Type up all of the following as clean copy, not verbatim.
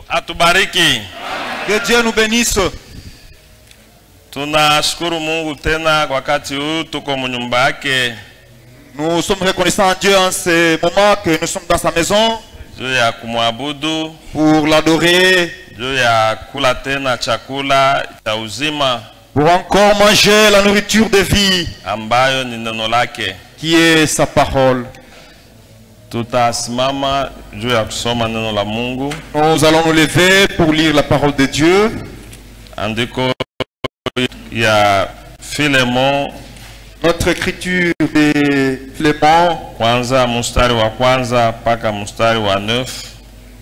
Atubariki. Que Dieu nous bénisse. Tunashukuru Mungu tena wakati huu tuko mnyumba yake. Nous sommes reconnaissants à Dieu en ce moment que nous sommes dans sa maison Juu ya kumwabudu, pour l'adorer, juu ya kula tena chakula cha uzima pour encore manger la nourriture de vie ambayo ni neno lake. qui est sa parole. Tutasimama juu ya kusoma neno la Mungu. Nous allons nous lever pour lire la parole de Dieu. Andiko ya Filemon, Notre écriture de Philémon, kwanza mstari wa kwanza mpaka mstari wa 9.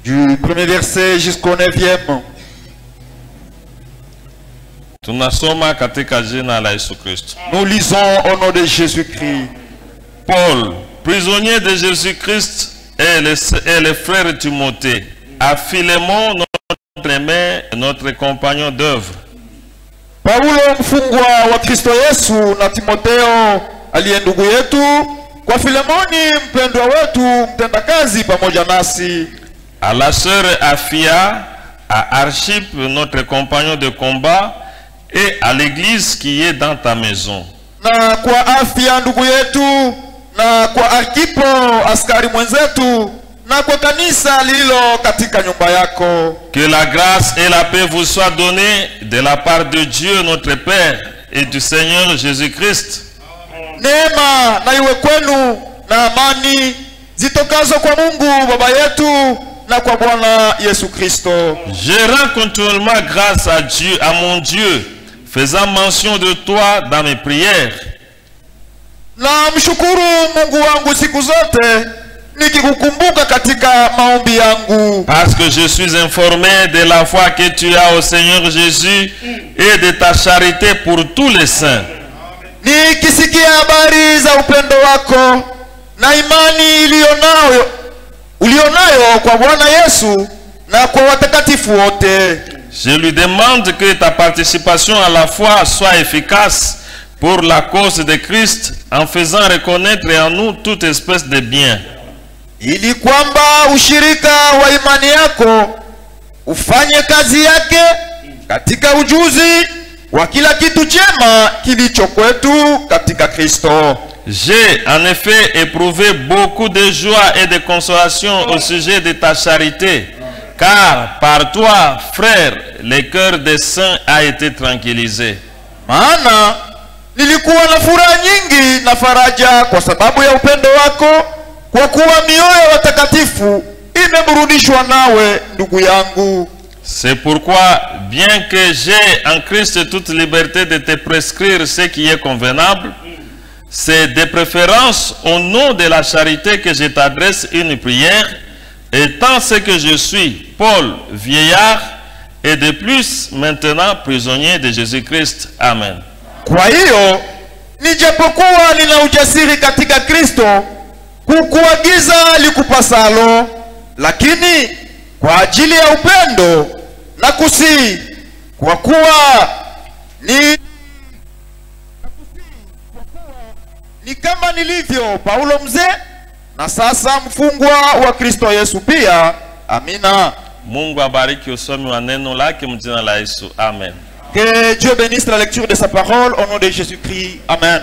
du premier verset jusqu'au 9e. Tunasoma katika jina la Yesu Kristo. Nous lisons au nom de Jésus-Christ. Paul, prisonnier de Jésus-Christ, et le frère Timothée, à Philémon, notre aimé, notre compagnon d'œuvre. Paulo mfungwa wa Kristo Yesu na Timotheo aliye ndugu yetu, kwa Filemoni mpendwa wetu mtendakazi pamoja nasi. À la sœur Aphia, à Archippe, notre compagnon de combat, et à l'église qui est dans ta maison. Na kwa Afia ndugu yetu, na kwa Arkipo askari mwenzetu, na kwa kanisa lilo katika nyumba yako. Que la grâce et la paix vous soient données de la part de Dieu notre Père et du Seigneur Jésus-Christ. Neema na iwe kwenu na amani zitokazo kwa Mungu Baba yetu na kwa Bwana Yesu Kristo. Je rends continuellement grâce à Dieu, à mon Dieu, faisant mention de toi dans mes prières. Na mshukuru Mungu wangu siku zote nikikukumbuka katika maombi yangu. Parce que je suis informé de la foi que tu as au Seigneur Jésus et de ta charité pour tous les saints. Nikisikia habari za upendo wako na imani ulionayo kwa Bwana Yesu na kwa watakatifu wote. Je lui demande que ta participation à la foi soit efficace pour la cause de Christ en faisant reconnaître en nous toute espèce de bien. Ili kwamba ushirika wa imani yako ufanye kazi yake katika ujuzi wa kila kitu chema kilicho kwetu katika Kristo. J'ai en effet éprouvé beaucoup de joie et de consolation au sujet de ta charité, car par toi, frère, le cœur des saints a été tranquillisé. Maana nilikuwa na furaha nyingi na faraja kwa sababu ya upendo wako, kwa kuwa mioyo ya watakatifu imeburudishwa nawe ndugu yangu. C'est pourquoi, bien que j'ai en Christ toute liberté de te prescrire ce qui est convenable, c'est de préférence au nom de la charité que je t'adresse une prière, étant ce que je suis, Paul, vieillard, et de plus maintenant prisonnier de Jésus-Christ. Amen. Kwa hiyo nijapokuwa nina ujasiri katika Kristo kukuagiza likupasalo, lakini kwa ajili ya upendo na kusii, kwa kuwa ni kama nilivyo Paulo mzee na sasa mfungwa wa Kristo Yesu pia. Amina. Mungu abariki usomi wa neno lake mjina la Yesu. Amen. Que Dieu bénisse la lecture de sa parole au nom de Jésus-Christ. Amen.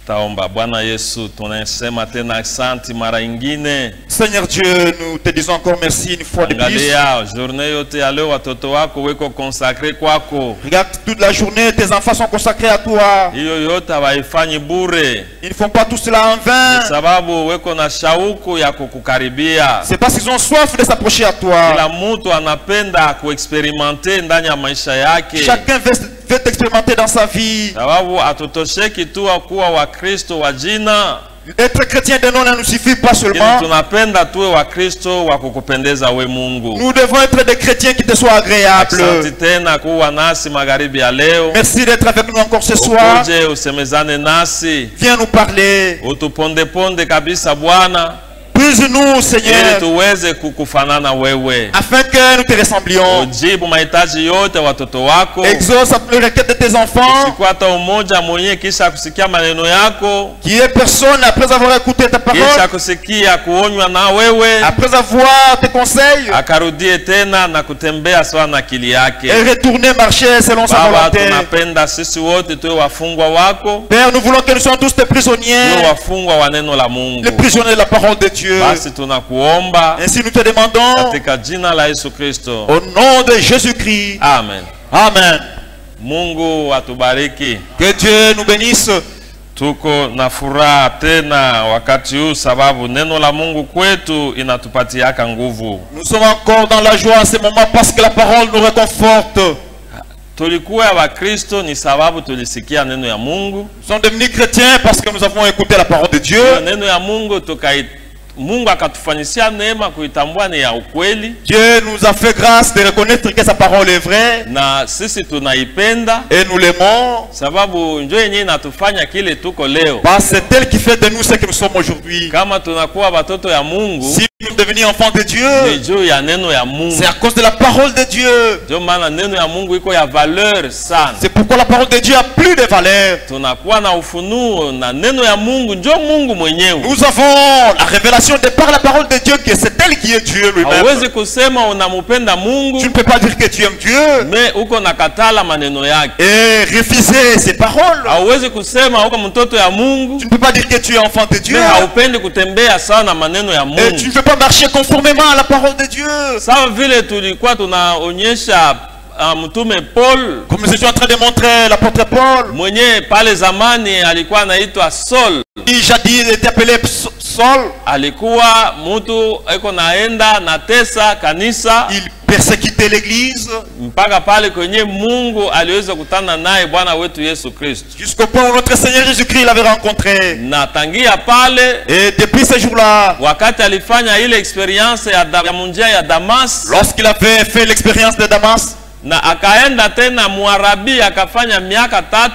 Taomba. Bwana Yesu, tunasema tena asante mara ingine. Seigneur Dieu, nous te disons encore merci une fois de plus. Angalia journée yote ya leo watoto wako weko consacré kwako. Regarde, toute la journée tes enfants sont consacrés à toi. Hiyo yote hawaifanyi bure. Ils ne font pas tout cela en vain. Sababu weko na shauku ya kukukaribia. C'est parce qu'ils ont soif de s'approcher à toi. Kila mtu anapenda kuexperimenter ndani ya maisha yake. Chacun veut expérimenter dans sa vie. Sababu atutosheki tu kuwa wa Kristo wa jina. Être chrétien de nom ne nous suffit pas seulement. Tunapenda tuwe wa Kristo wa kukupendeza we Mungu. Nous devons être des chrétiens qui te soient agréables. Asante tena kuwa nasi magharibi ya leo. Merci d'être avec nous encore ce soir. Usemezane nasi. Viens nous parler. Utuponde ponde kabisa Bwana. Puis Use-nous, ili Seigneur, tuweze kukufanana wewe. afin que nous te ressemblions. Ujibu mahitaji yote watoto wako. Exauce les requêtes de tes enfants. Sikuwa hata umoja mwenye kisha kusikia maneno yako, Qui est personne après avoir écouté ta kisha parole, kusikia kuonywa na wewe, après avoir tes conseils, akarudie tena na kutembea sawa na akili yake. et retourner marcher selon sa Baba, volonté. tunapenda sisi wote tuwe wafungwa wako, Père, nous voulons que nous soyons tous tes tuwe prisonniers, wafungwa wa neno la Mungu. les prisonniers de la parole de Dieu. Basi tunakuomba Ainsi nous te demandons, katika jina la Yesu Kristo. au nom de Jésus-Christ. Amen. Amen. Mungu atubariki. Que Dieu nous bénisse. Tuko na furaha tena wakati huu, sababu neno la Mungu kwetu inatupatiaka nguvu. Nous sommes encore dans la joie en ce moment parce que la parole nous réconforte. Tulikuwa Wakristo ni sababu tulisikia neno ya Mungu. Nous sommes devenus chrétiens parce que nous avons écouté la parole de Dieu. Neno ya Mungu Mungu akatufanyisia neema kuitambua ni ya ukweli, Dieu nous a fait grâce de reconnaître que sa parole est vraie na sisi tunaipenda et nous l'aimons sababu ndio yenyewe inatufanya kile tuko leo. parce que c'est elle qui fait de nous ce que nous sommes aujourd'hui. Kama tunakuwa watoto ya Mungu, Si nous devenons enfants de ni Dieu, juu ya neno ya Mungu. c'est à cause de la parole de Dieu. Ndio maana neno ya Mungu iko ya valeur sana. C'est pourquoi la parole de Dieu a plus de valeur. Tunakuwa na ufunuo na neno ya Mungu ndio Mungu mwenyewe. Nous avons la révélation de par la parole de Dieu que c'est elle qui est Dieu lui-même. Hauwezi kusema unamupenda Mungu Tu ne peux pas dire que tu aimes Dieu me uko nakatala maneno yake. et refuser ses paroles. Hauwezi kusema uko mtoto ya Mungu Tu ne peux pas dire que tu es enfant de Dieu me haupendi kutembea sawa na maneno ya et Mungu. tu ne peux pas marcher conformément à la parole de Dieu. Sawa vile tulikuwa tunaonyesha mtume Paul Comme nous étions en train de montrer l'apôtre Paul, mwenye pale zamani alikuwa anaitwa Saul. qui jadis était appelé Saul, Alikuwa mtu eko naenda na tesa kanisa il persécutait l'église mpaka pale kwenye Mungu aliweza kutana naye Bwana wetu Yesu Kristo. jusqu'au point où notre Seigneur Jésus-Christ l'avait rencontré. Na tangia pale Et depuis ce jour-là, wakati alifanya ile experience ya munjia ya Damas, lorsqu'il avait fait l'expérience de Damas, na akaenda tena Muarabi akafanya miaka 3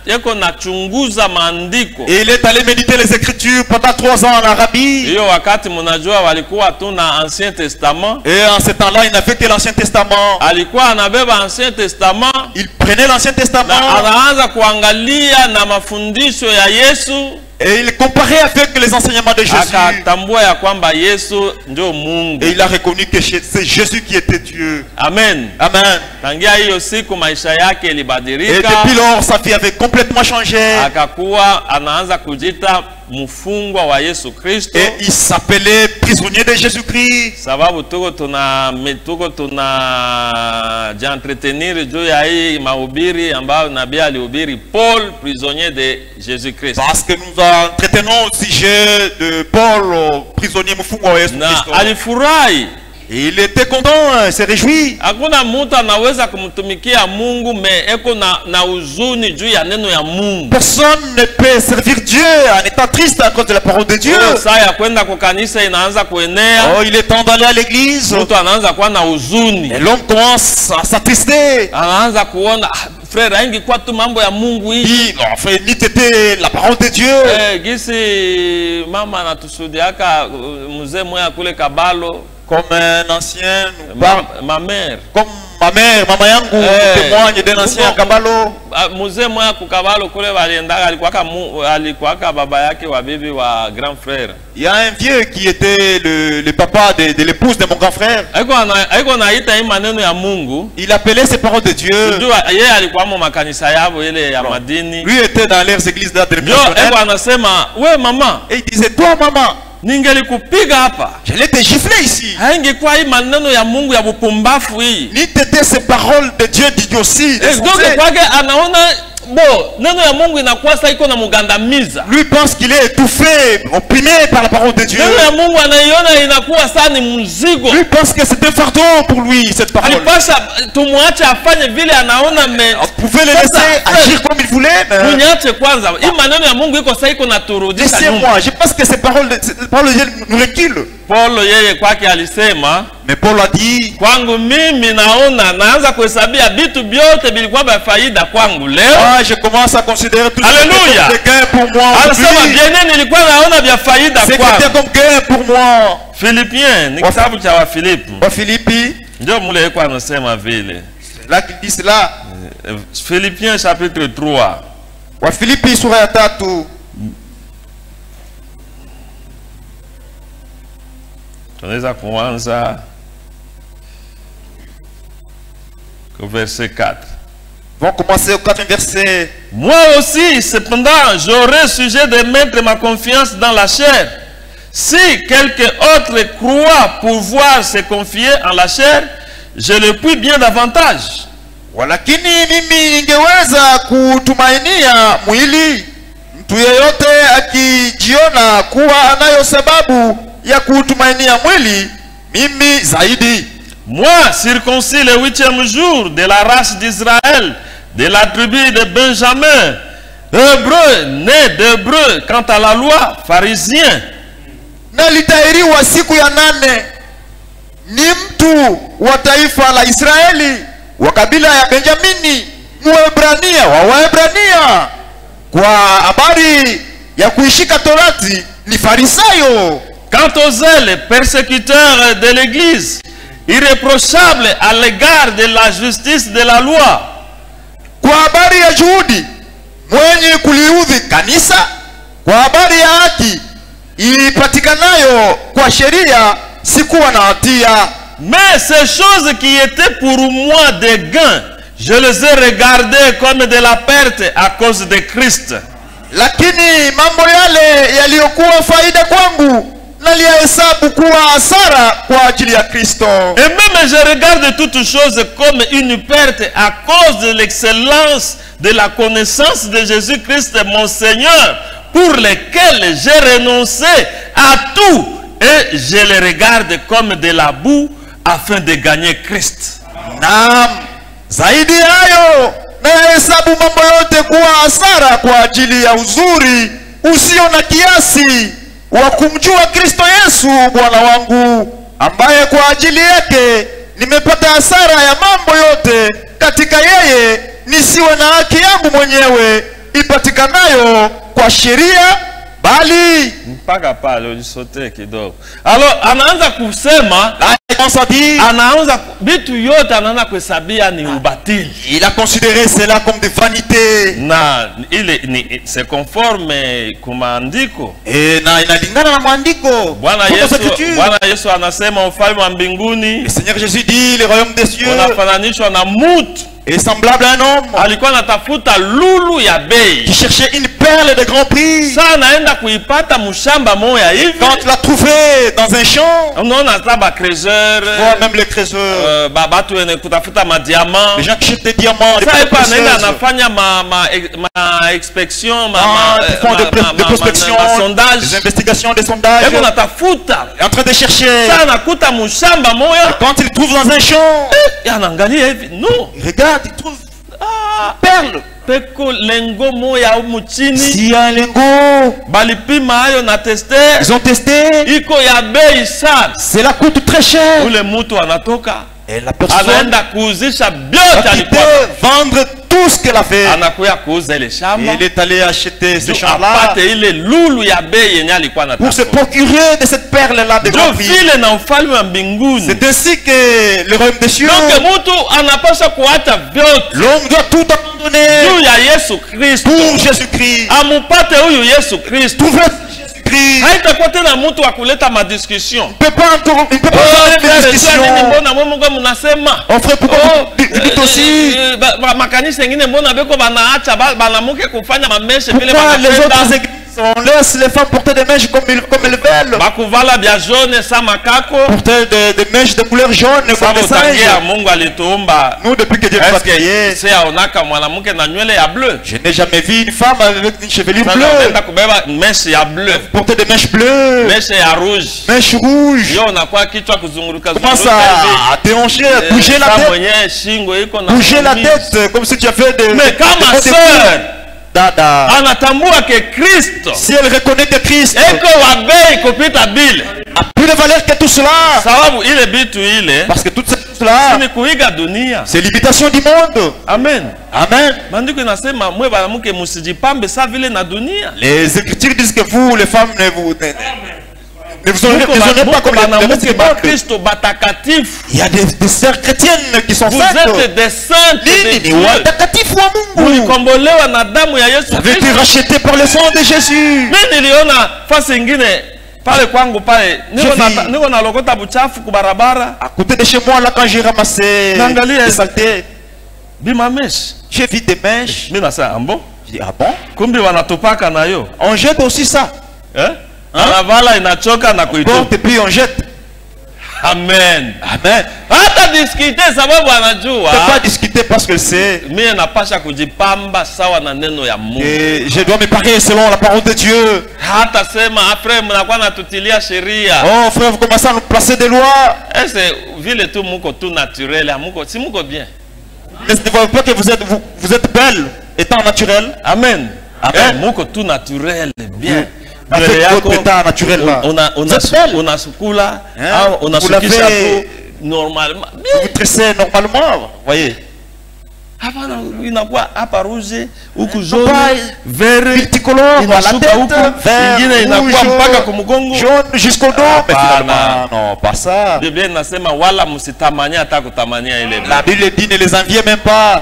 eko na chunguza maandiko. et il est allé méditer les Écritures pendant 3 ans en Arabie. Hiyo wakati mnajua walikuwa tu na Ancien Testament. Et en ce temps-là, il n'avait que l'Ancien Testament. Alikuwa anabeba Ancien Testament Il prenait l'Ancien Testament na anaanza kuangalia na mafundisho ya Yesu, et il comparait avec les enseignements de Jésus. akatambua ya kwamba Yesu ndio Mungu. Et il a reconnu que c'est Jésus qui était Dieu. Amen. Amen. Tangia hiyo siku maisha yake Et ilibadilika, depuis lors, sa vie avait complètement changé. akakuwa anaanza kujita mfungwa wa Yesu Kristo, Et il s'appelait prisonnier de Jésus-Christ. sababu tuko entretenir juu ya hii mahubiri ambayo nabii alihubiri, Paul prisonnier de Jésus Christ. Parce que nous entretenons au sujet de Paul, prisonnier mfungwa wa Yesu Na Kristo. alifurahi. Et il était content, il s'est réjoui. Hakuna mtu anaweza kumtumikia Mungu me eko na huzuni juu ya neno ya Mungu. Personne ne peut servir Dieu en étant triste à cause de la parole de Dieu. Saa ya kwenda kwa kanisa inaanza kuenea, Oh, il est temps d'aller à l'église. mtu anaanza kuwa na huzuni, Et l'homme commence à s'attrister. anaanza kuona frère aingi kwa tu mambo ya Mungu hii. Il dit, enfin, ni t'étais la parole de Dieu. Gisi mama anatusudiaka mzee moya kule Kabalo, Comme un ancien nous parle. ma mère. Comme ma mère, maman yangu, témoigne d'un ancien Kabalo. Mzee moya kukabalo kule waliendaka, alikuwaka baba yake wa bibi wa grand frère. Il y a un vieux qui était le papa de l'épouse de mon grand frère. Aiko naita hii maneno ya Mungu. Il appelait ces paroles de Dieu. Ndio yeye alikuwa mu makanisa yao ile ya madini. Lui était dans leurs églises d'art de Ndio eko anasema, we mama, et il disait, toi maman, ningelikupiga hapa. j'allais te gifler ici. Haingekuwa hii maneno ya Mungu ya bupumbafu hii. Ni t'étais ces paroles de Dieu d'idiotie. Donc kwake anaona bo neno ya Mungu inakuwa sasa iko na mugandamiza. Lui pense qu'il est étouffé, opprimé par la parole de Dieu. Neno ya Mungu anaiona inakuwa sasa ni mzigo. Lui pense que c'est un fardeau pour lui, cette parole. Alipasha tumwache afanye vile anaona me. On pouvait le laisser agir comme il voulait. Munyache kwanza. Hii maneno ya Mungu iko sasa iko na turudisha nyuma. Laissez-moi, je pense que ces paroles de Dieu nous reculent. Paulo yeye kwake alisema, Mais Paul a dit, kwangu mimi naanza kuhesabia vitu vyote vilikuwa vya faida kwangu leo. je commence à considérer tout Alléluia. ce qui était gain pour moi. Alisema vyenye nilikuwa naona vya faida C'est qui était kwangu. comme gain pour moi. Philippiens, ni kitabu cha Wafilipi. Wafilipi, Ndio mule yeko anasema vile. là qu'il dit cela. Philippiens chapitre 3. Wafilipi sura ya 3. Tunaweza kuanza au verset 4. Vont commencer au 4e verset. Moi aussi, cependant, j'aurai sujet de mettre ma confiance dans la chair. Si quelqu'un autre croit pouvoir se confier en la chair, je le puis bien davantage. Walakini mimi ningeweza kutumainia mwili. Mtu yeyote akijiona kuwa anayo sababu ya kutumainia mwili, mimi zaidi. Moi, circoncis le 8e jour de la race d'Israël, de la tribu de Benjamin, hébreu, né d'hébreu, quant à la loi, pharisien. Nalitahiriwa siku ya 8, ni mtu wa taifa la Israeli, wa kabila ya Benjamini, Mwebrania wa Waebrania. Kwa habari ya kuishika Torati ni Farisayo. Quant aux zèles persécuteurs de l'Église, irréprochables à l'égard de la justice de la loi. Kwa habari ya juhudi mwenye kuliudhi kanisa, kwa habari ya haki ipatikanayo kwa sheria, sikuwa na hatia. Mais ces choses qui étaient pour moi des gains, je les ai regardées comme de la perte à cause de Christ. Lakini mambo yale yaliyokuwa faida kwangu naliyahesabu kuwa hasara kwa ajili ya Kristo. Et même je regarde toutes choses comme une perte à cause de l'excellence de la connaissance de Jésus-Christ mon Seigneur, pour lequel j'ai renoncé à tout et je les regarde comme de la boue afin de gagner Christ. Naam, zaidi hayo nahesabu mambo yote kuwa hasara kwa ajili ya uzuri usio na kiasi wa kumjua Kristo Yesu Bwana wangu, ambaye kwa ajili yake nimepata hasara ya mambo yote katika yeye, nisiwe na haki yangu mwenyewe ipatikanayo kwa sheria, bali mpaka pale ulisote kidogo. Alors anaanza kusema, anaanza vitu yote anaanza kuhesabia ni ubatili. Il a considéré cela comme des vanités. Na ile c'est conforme kwa maandiko. Na inalingana na maandiko. Bwana Yesu anasema ufalme wa mbinguni, le Seigneur Jésus dit le royaume des cieux unafananishwa na mtu est semblable à un homme alikuwa anatafuta lulu ya bei, qui cherchait une perle de grand prix. Sasa anaenda kuipata mshamba moya hivi. Quand il l'a trouvé dans un champ, unaona saba trésor, même les trésors, batu ene kutafuta ma diamants, les gens qui cherchent des diamants, des sasa hapa anaenda anafanya ma inspection, de prospection, des investigations, des sondages, hebu natafuta, en train de chercher. Sasa anakuta mshamba moya, quand il trouve dans un champ, anaangalia hivi, non, regarde, il trouve perle. Peko lengo moya au mchini. Si y a un lingot, balipima hayo na tester. Ils ont testé. Iko ya bei sana. Cela coûte très cher. Ule mtu anatoka. Et la personne anaenda kuuzisha vyote alikuwa. Vendre tout ce qu'elle a fait. Anakuya kuuza ile shamba. Il est allé acheter ce champ-là. Apate ile lulu ya bei yenye alikuwa anataka. Pour se procurer de cette perle-là de grand prix. Vile na ufalme wa mbinguni. C'est ainsi que le royaume des cieux. Donc mtu anapaswa kuacha vyote. L'homme doit tout abandonner. Juu ya Yesu Kristo. Pour Jésus-Christ. Amupate huyu Yesu Kristo. Haitakuwa tena mtu wa kuleta madiscussion. Il peut pas discussion. Mbona Mungu mnasema? On ferait pourquoi dit aussi makanisa mengine mbona beko banaacha banamuke kufanya mameshe vile banapenda. Les autres églises on laisse les femmes porter des mèches comme elles veulent. Bakuvala bia jaune sa makako. Porter des mèches de couleur jaune comme des singes. Mungu alituumba. Nous depuis que Dieu nous a créé. C'est aonaka mwanamke na nywele ya bleu. Je n'ai jamais vu une femme avec une chevelure bleue. Anaenda kubeba mèche ya bleu. Porter des mèches bleues. Mèche ya rouge. Mèche rouge. Yo unakuwa kichwa kuzunguruka zunguruka. Commence à déhancher, bouger la tête. Mwenye shingo iko na bouger la tête comme si tu as fait de. Mais kama sœur dada, anatambua ke Kristo si elle reconnaît que Christ eko wabei kupita bile, a plus de valeur que tout cela, sababu ile bitu ile parce que tout cela, ni kuiga dunia. c'est l'imitation du monde. Amen. Amen. Maandiko inasema mwe banamuke musijipambe sa vile na dunia. Les Écritures disent que vous, les femmes, ne vous honorez pas comme les femmes. Kristo batakatifu. Il y a des sœurs chrétiennes qui sont Vous saintes. êtes des saintes de Dieu. Watakatifu wa Mungu. Ulikombolewa na damu ya Yesu Vous avez été Kristo. racheté par le sang de Jésus. Mimi niliona fasi ingine pale kwangu pale niko na lokota buchafu ku barabara. À côté de chez moi, là, quand j'ai ramassé les saletés, Bimamesh. j'ai vu des mèches. Mimi nasa ambo. Je dis, ah bon? Kumbi wanatupaka nayo. On jette aussi ça. Anavala inachoka na kuitupa. Porte et puis on jette. Amen. Amen. Hata discuter sababu anajua. Ne pas discuter parce que c'est. Mimi napasha kujipamba sawa na neno ya Mungu. Et je dois me parer selon la parole de Dieu. Hata sema après mnakuwa natutilia sheria. Oh frère, vous commencez à nous placer des lois. Est-ce vile tu muko tout naturel, amuko si muko bien. Mais ne voyez pas que vous êtes belle étant naturel. Amen. Amen. Muko tout naturel, bien. Avec votre état naturel là. Unasukula, vous unasukisha lavez tu normalement. vous tressez normalement, voyez. Hapana inakuwa hapa rouge, huku jaune, vert, multicolore, la inashuka tête, huku, vert, ingine inakuwa rouge, mpaka kumgongo. jaune jusqu'au dos. Mais Hapana. finalement, non, pas ça. Biblia inasema wala msitamania hata kutamania ile. La Bible dit ne les enviez même pas.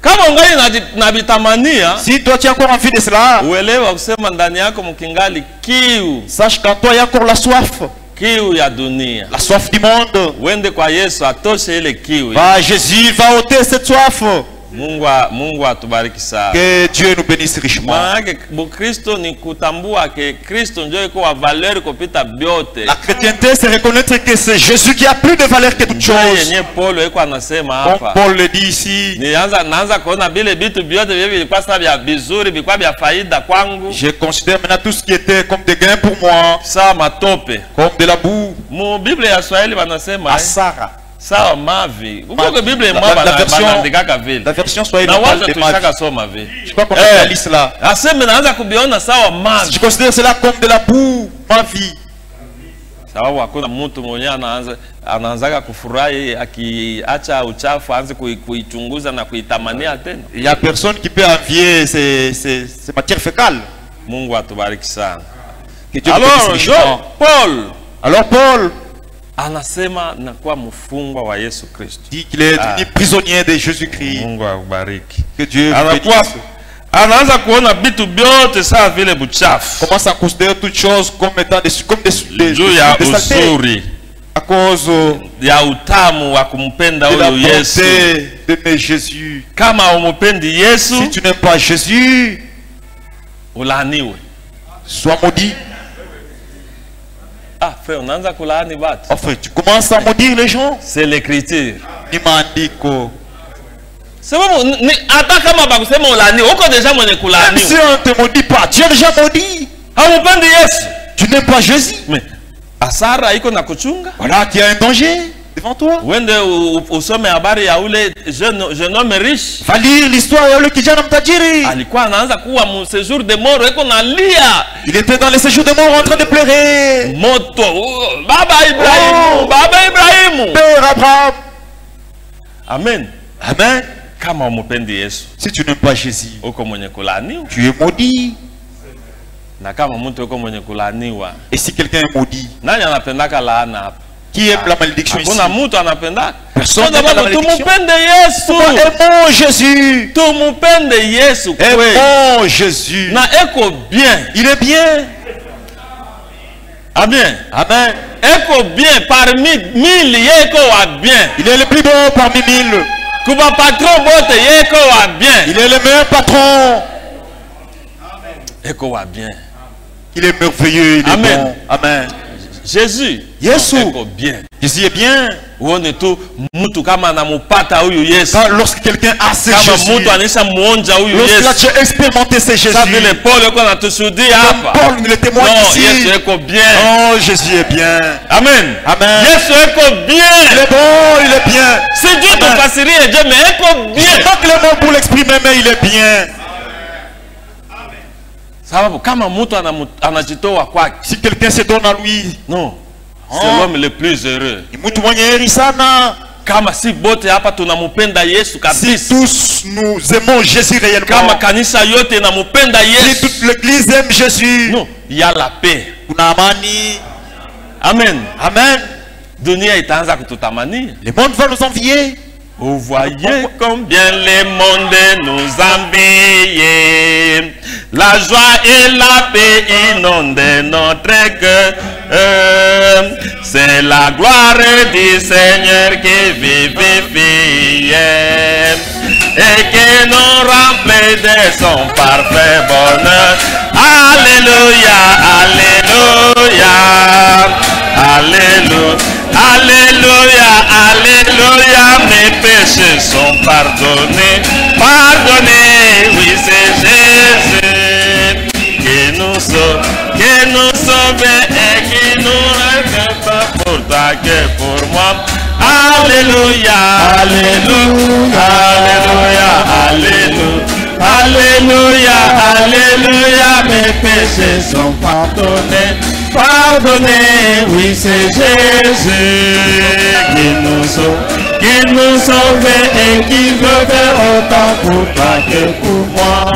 Kama ungali nabitamania, Si toi tu as encore envie de cela, uelewa kusema ndani yako mkingali kiu, sache qu'en toi il y a encore la soif. kiu ya dunia. La soif du monde. Uende kwa Yesu atoshe ile kiu. Va Jésus, va ôter cette soif. Mungu atubariki sana. Que Dieu nous bénisse richement. Maana Kristo ni kutambua ke Kristo ndio iko wa valeur kupita byote. La chrétienté, c'est reconnaître que c'est Jésus qui a plus de valeur que toute chose. Yenye Paulo iko anasema hapa. Comme Paul le dit ici. Naanza kuona bile vitu vyote vile vilikuwa sana vya bizuri, vilikuwa vya faida kwangu. Je considère maintenant tout ce qui était comme des gains pour moi. Sawa matope. Comme de la boue. Mu Biblia ya Swahili wanasema Asara. sawa mavi. Uko Biblia mwa banaandika vile. La version Swahili. Na waza tushaka soma vile. Je crois qu'on a la liste là. Aseme naanza kubiona sawa mavi. Je considère cela comme de la boue, ma vie. Sababu hakuna mtu mwenye anaanza kufurahi akiacha uchafu aanze kuichunguza na kuitamania tena. Il y a personne qui peut envier ces matières fécales. Mungu atubariki sana. Que Dieu nous bénisse richement. Alors Paul anasema nakuwa mfungwa wa Yesu Kristo. Dit qu'il est devenu prisonnier de Jésus-Christ. Mungu akubariki. Que Dieu bénisse. Anaanza kuona vitu vyote sawa vile buchafu. Commence à considérer toutes choses comme étant des saletés. À cause ya utamu wa kumpenda de la huyo Yesu. bonté d'aimer Jésus. Kama umupendi Yesu, Si tu n'aimes pas Jésus, ulaaniwe. sois maudit. Ah frère, unaanza kulaani watu. Enfin, tu commences à maudire les gens. C'est l'écriture. Ni maandiko. Sababu hata kama bakusema ulaani, uko deja mwenye Même kulaani. si on ne te maudit pas, tu es déjà maudit. Haumupendi Yesu. Tu n'aimes pas Jésus. Mais asara iko na kuchunga. Voilà qu'il y a un danger devant toi. Wende usome habari ya ule jeune homme riche. Va lire l'histoire ya yule kijana mtajiri. Alikuwa anaanza kuwa mu séjour de mort, iko nalia. Il était dans les séjours de mort en train de pleurer. Moto, baba Ibrahimu, baba Ibrahimu. Père Abraham. Amen. Amen. Kama umupendi Yesu, Si tu n'aimes pas Jésus, uko mwenye kulaaniwa. tu es maudit. Na kama mtu uko mwenye kulaaniwa, Et si quelqu'un est maudit, nani anapendaka laana hapa? qui aime la malédiction ici? Hakuna mtu anapendaka. Personne n'aime la malédiction. Tumupende Yesu. Aimons Jésus. Tumupende Yesu kweli. Aimons Jésus. Na eko bien. Il est bien. Amen. Amen. Eko bien parmi 1000 yeko wa bien. Il est le plus beau parmi 1000. Kuba patron bote yeko wa bien. Il est le meilleur patron. Eko wa bien. Il est merveilleux. Il est Amen. bon. Amen. Jésus. Yesu. Eko bien. Jésus est bien. Uone tu mtu kama anamupata huyu Yesu. Lorsque quelqu'un a ce Kama Jésus, mtu anisha muonja huyu lorsque là Yesu. tu as expérimenté ce Jésus, Sa vile Paul yuko anatushuhudia hapa. Paul nous le témoigne Non, ici. Yesu eko bien. Oh, Jésus est bien. Amen. Amen. Yesu eko Il bien. est bon, il est bien. Si Dieu te Amen. fasirie Dieu, mais eko Je bien. manque le mot pour l'exprimer, mais il est bien. Sababu kama mtu anajitoa kwake. Si quelqu'un se donne à lui, Non. C'est l'homme le plus heureux. ni mtu mwenye heri sana. Kama si bote hapa tunamupenda Yesu Si kabisa. tous nous aimons Jésus Kama réellement, kanisa yote inamupenda si Yesu. toute l'église aime Jésus, Non, il y a la paix. kuna amani. Amen. Amen. Dunia itaanza kututamania. Le monde va nous envier. Vous voyez combien le monde nous envie. La joie et la paix inondent notre cœur. C'est la gloire du Seigneur qui vivifie et qui nous remplit de son parfait bonheur. Alléluia, alléluia, alléluia. Alléluia, alléluia, mes péchés sont pardonnés, pardonnés, oui c'est Jésus qui nous sauve et qui nous récompense pour toi que pour moi. Alléluia, alléluia, alléluia, alléluia, alléluia, mes péchés sont pardonnés. Pardonnez, oui c'est Jésus qui nous sauve et qui veut faire autant pour toi que pour moi.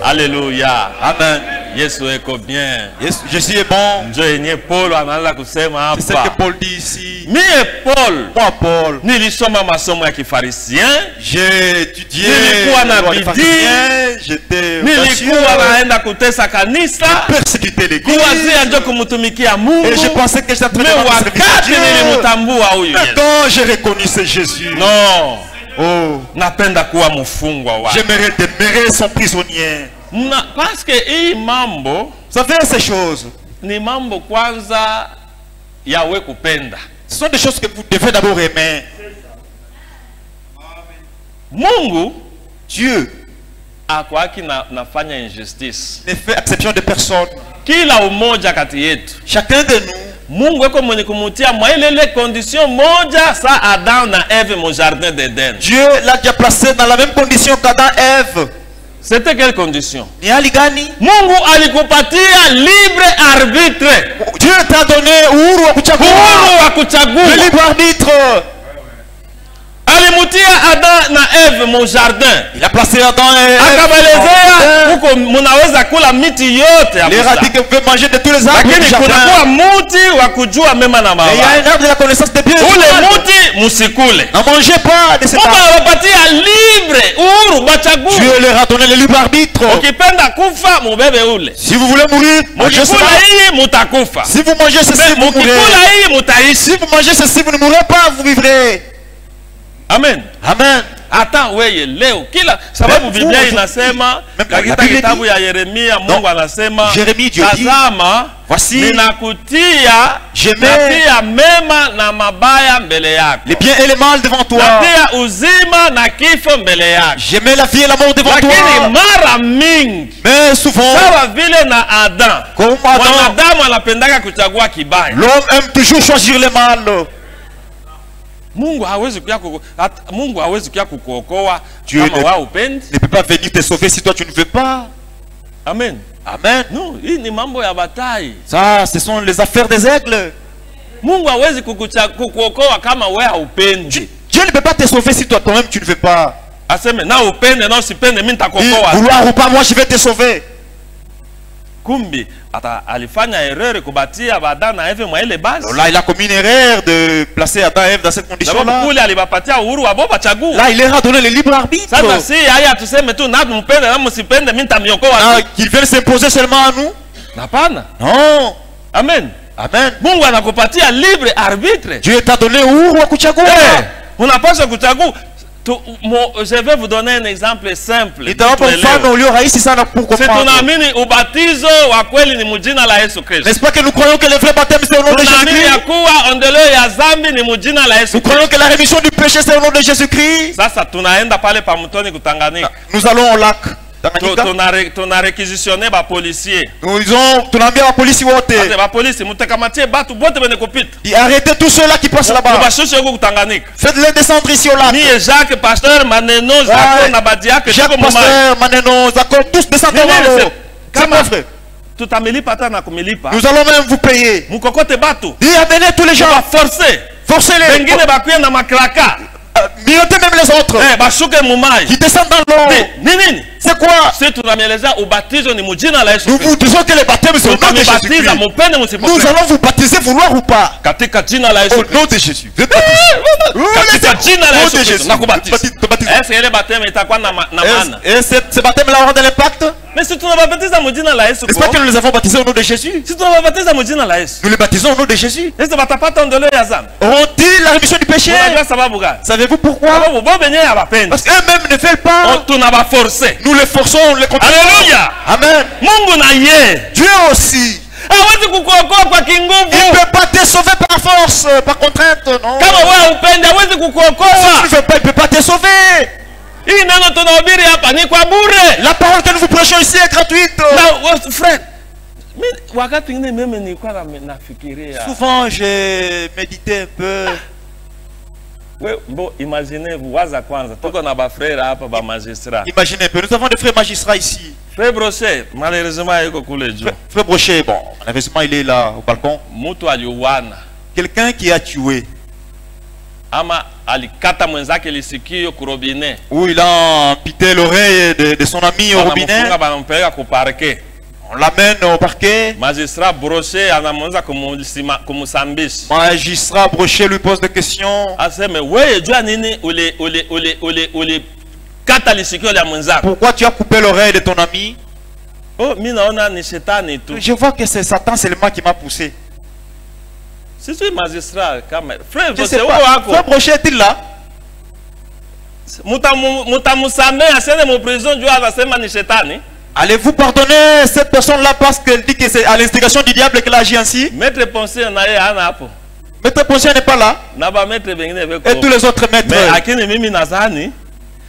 Alléluia. Amen. Yesu eko bien. Yes, Jésus est bon. Njo yenye Paul analala kusema C'est ce que hapa. Paul dit ici. Mie Paul Moi, Paul, nilisoma masomo ya kifarisien. j'ai étudié Nilikuwa na le droit des bidii. pharisiens, j'étais audacieux, Nilikuwa naenda kutesa kanisa. persécuté l'église, Kuwazia njo kumtumikia Mungu. et je pensais que j'étais Me dans le service de wakati Dieu. nilimtambua huyu Mais Yesu. quand j'ai reconnu ce Jésus, No, oh, napenda kuwa mfungwa wake. j'aimerais demeurer son prisonnier. Parce que hii mambo Vous savez, ces choses, ni mambo kwanza yawe kupenda. ce sont des choses que vous devez d'abord aimer. Mungu Dieu akwaki nafanya injustice. ne fait exception de personne. Kila umoja kati yetu. Chacun de nous, Mungu eko mwenye kumutia mwa ile condition moja sa Adam na Eve mu jardin d'Eden. Dieu l'a déjà placé dans la même condition qu'Adam et Ève. C'était quelle condition? Ni hali gani? Mungu alikupatia libre arbitre. Dieu t'a donné uhuru wa kuchagua, Uhuru wa le kuchagua. libre arbitre. Alimutia Adam na Eve mu jardin. Il a placé Adam et Ève. Akabalezea huko munaweza kula miti yote ya Il leur a dit bustani. que vous pouvez manger de tous les arbres du Lakini jardin. kunakuwa muti wa kujua mema na Et il y a mabaya. un arbre de la connaissance de bien et du Ule mal. muti musikule. Ne mangez pas de cet Mungu arbre. aliwapatia libre uhuru bachague. Dieu leur a donné le libre arbitre. Ukipenda kufa mubebe ule. Si vous voulez mourir, mangez Mukikula cela. hii mutakufa. Si vous mangez ceci, vous mourrez. Mukikula hii mutaishi. Si vous mangez ceci, vous ne mourrez pas, vous vivrez. Amen. Amen. Hata weye leo kila sababu Même Biblia vous, inasema même katika la Bible kitabu dit- ya Yeremia Mungu Non. anasema Jérémie, Dieu dit, tazama voici, ninakutia je mets natia mema na mabaya mbele yako, les biens et les mal devant toi. natia uzima na kifo mbele yako. Je mets la vie et la mort devant Lakini toi. mara mingi Mais souvent, sawa vile na Adam, comme Adam, mwanadamu anapendaka kuchagua kibaya. l'homme aime toujours choisir le mal. Mungu hawezi kuya kukuokoa Dieu kama wao upendi. ne peut pas venir te sauver si toi tu ne veux pas. Amen. Amen. No, hii ni mambo ya batai. Ça, ce sont les affaires des aigles. Mungu hawezi kukuokoa kama wewe haupendi. Dieu ne peut pas te sauver si toi toi-même tu ne veux pas. Aseme na upende na usipende mimi Dit, nitakuokoa. vouloir ou pas, moi je vais te sauver. Kumbi alifanya erreur kubatia Adam na Eve mwa ile basi. Alors là, il a commis une erreur de placer Adam et Ève dans cette condition-là. Sababu kule alibapatia uhuru wa baba chaguo. Là, il leur a donné le libre arbitre. Sasa si haya tuseme tu na mpende na msipende mimi nitamiokoa. Ah, qu'ils veulent s'imposer seulement à nous? Hapana. Non. Amen. Amen. Mungu anakupatia libre arbitre. Dieu t'a donné uhuru wa kuchagua. Unapaswa kuchagua. Je vais vous donner un exemple simple. Nitawapa mfano ulio rahisi sana pour comprendre. Tunaamini ubatizo wa kweli ni mujina la Yesu Kristo. N'est-ce pas que nous croyons que le vrai baptême c'est au nom de Tunaamini ya Jésus-Christ? kuwa ondoleo ya dhambi ni mujina la Yesu Nous Kristo. croyons que la rémission du péché c'est au nom de Jésus-Christ. Sasa tunaenda pale pa mtoni kutanganika. Nous allons au lac. Tanganyika. Tu as réquisitionné les policiers. Tu l'as mis à la police ou autre. La police, Arrêtez tous ceux-là qui passent là-bas. Faites-les descendre ici au lac. Jacques, pasteur, Maneno, Zako, Nabadia, que Jacques, pasteur, Maneno, Zako, tous descendez là-haut. C'est mon frère. Nous allons même vous payer. Dis, amenez tous les gens. Forcez-les. Mirotez même les autres. Qui descendent dans l'eau. C'est quoi? Nous vous disons que les baptêmes sont au nom de Jésus. Nous allons vous baptiser, vouloir ou pas. Au nom de Jésus. Et ce baptême-là aura de l'impact? Mais si tu ne vas pas baptiser n'est-ce pas que nous les avons baptisés au nom de Jésus? Si tu ne vas pas baptiser nous les baptisons au nom de Jésus. Auront-ils la rémission du péché? Savez-vous pourquoi? Parce qu'eux-mêmes ne veulent pas. Nous les forçons, les contrôlons. Alléluia. Amen. Dieu aussi. Il ne peut pas te sauver par force, par contrainte, non. Si tu ne veux pas, il ne peut pas te sauver. La parole que nous vous prêchons ici est gratuite. Frère, souvent j'ai médité un peu. Oui, bon, imaginez-vous, imaginez un peu, nous avons des frères magistrats ici. Frère Brochet, malheureusement, Frère Brochet, bon, malheureusement, il est là au balcon. Quelqu'un qui a tué. Où il a amputé l'oreille de son ami au robinet. On l'amène au parquet. Magistrat Brochet lui pose des questions. Pourquoi tu as coupé l'oreille de ton ami? Je vois que c'est Satan seulement qui m'a poussé. Si tu es magistrat, frère, Frère Brochet est-il là? Allez-vous pardonner cette personne-là parce qu'elle dit que c'est à l'instigation du diable qu'elle agit ainsi? Maître Poncé n'est pas là. Et tous les autres maîtres.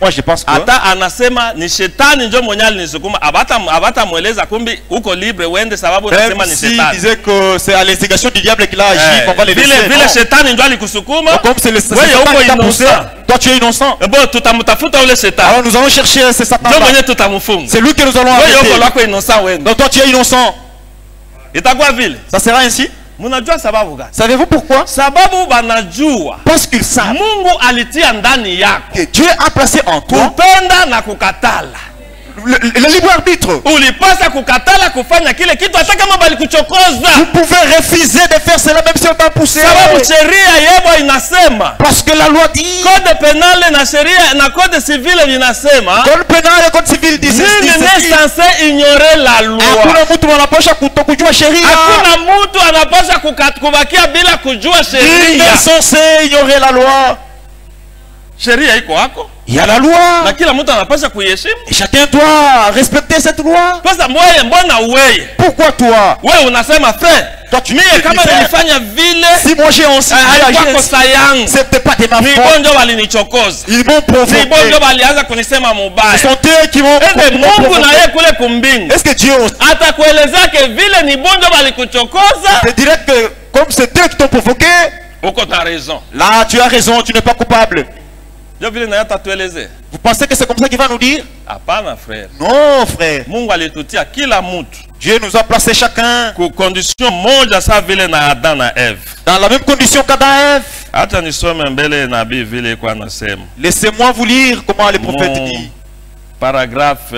Moi je pense que même s'il disait que c'est à l'instigation du diable qu'il a agi, on va les laisser. Comme c'est le Satan qui t'a poussé, toi tu es innocent. Alors nous allons chercher ce Satan là. C'est lui que nous allons arrêter. Donc toi tu es innocent. Ça sera ainsi. Savez-vous pourquoi? Parce qu'ils savent que Dieu a placé en toi le libre arbitre. Vous pouvez refuser de faire cela même si on t'a poussé. Parce que la loi dit, code pénal na code civil code pénal et code civil dit nini n'est censé ignorer la loi. Hakuna mtu anapaswa kujua sheria. Hakuna mtu anapaswa kubakia bila kujua sheria. Il est censé ignorer la loi. Sheria iko hako. Il y a la loi. Na kila mtu anapaswa kuiheshimu. Et chacun doit respecter cette loi. Mbona wewe? Pourquoi toi? Wewe unasema frère, toi tu mimi kama nilifanya vile, si moi j'ai aussi c'était pas de ma faute. Ndio walinichokoza. Ils m'ont provoqué. Ndio walianza kunisema mubaya. Ce sont eux qui m'ont provoqué. Mungu na yeye kule kumbingu. Est-ce que Dieu atakueleza que vile ni bonjo walikuchokoza? Je dirais que comme c'est eux qui t'ont provoqué, uko na raison. Là tu as raison, tu n'es pas coupable. Vous pensez que c'est comme ça qu'il va nous dire? Frère. Non, frère. Dieu nous a placé chacun dans la même condition qu'Adam et Ève. Laissez-moi vous lire comment les prophètes disent. Paragraphe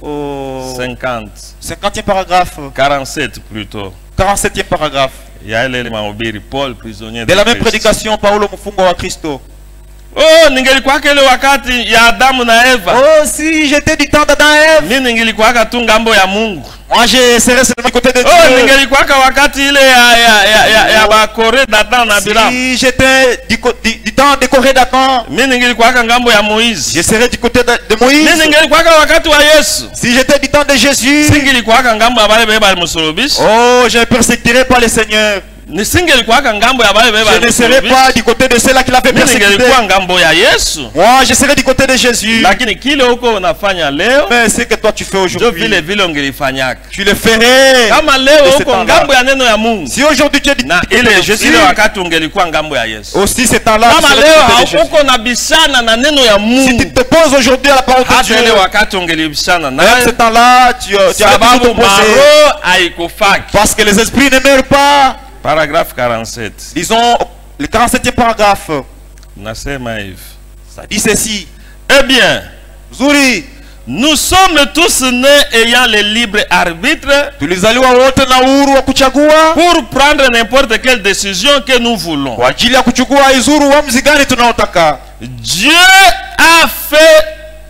50. 50e paragraphe. 47 plutôt. 47e paragraphe. Paul, prisonnier de la même prédication, Paulo mfungwa wa Kristo. Oh, ningelikuwa kile wakati ya Adamu na Eva. Oh, si j'étais du temps d'Adam et Ève. Mimi ningelikuwa tu ngambo ya Mungu. Moi je serais sur le côté de Dieu. Oh, ningelikuwa wakati ile ya ba Corée d'Adam na Abraham. Si j'étais du temps de Corée d'Adam. Mimi ningelikuwa ngambo ya Moïse. Je serais du côté de Moïse. Mimi ningelikuwa wakati wa Yesu. Si j'étais du temps de Jésus. Singelikuwa ngambo ya bale bale musulubisha. Oh, je ne persécuterais pas le Seigneur. nisingelikuwaka ngambo ya bale beba. Je ne serai pas du côté de ceux-là qui l'avaient persécuté. Ningelikuwa ngambo ya Yesu. Moi, je serai du côté de Jésus. Lakini kile huko unafanya leo, Mais ce que toi tu fais ndio aujourd'hui, vile vile ungelifanyaka. tu le ferais. Kama leo de ce huko temps-là. ngambo ya neno ya Mungu, Si aujourd'hui tu es du na côté de Jésus, ile wakati ungelikuwa ngambo ya Yesu. aussi ce temps-là, tu Kama serais leo du côté de Jésus. hauko na bishana na neno ya Si tu Mungu, te poses aujourd'hui à la parole de hata Dieu, ile wakati ungelibishana même ce naye, temps-là, tu as sababu tout opposé. maroho haikufaki. Parce que les esprits ne meurent pas. Paragraphe 47 Disons le 47e paragraphe. nasema hivi: Ça dit ceci. eh bien, Zuri, nous sommes tous nés ayant le libre arbitre tulizaliwa wote na uhuru wa kuchagua pour prendre n'importe quelle décision que nous voulons. kwa ajili ya kuchukua izuru uamuzi gani tunaotaka.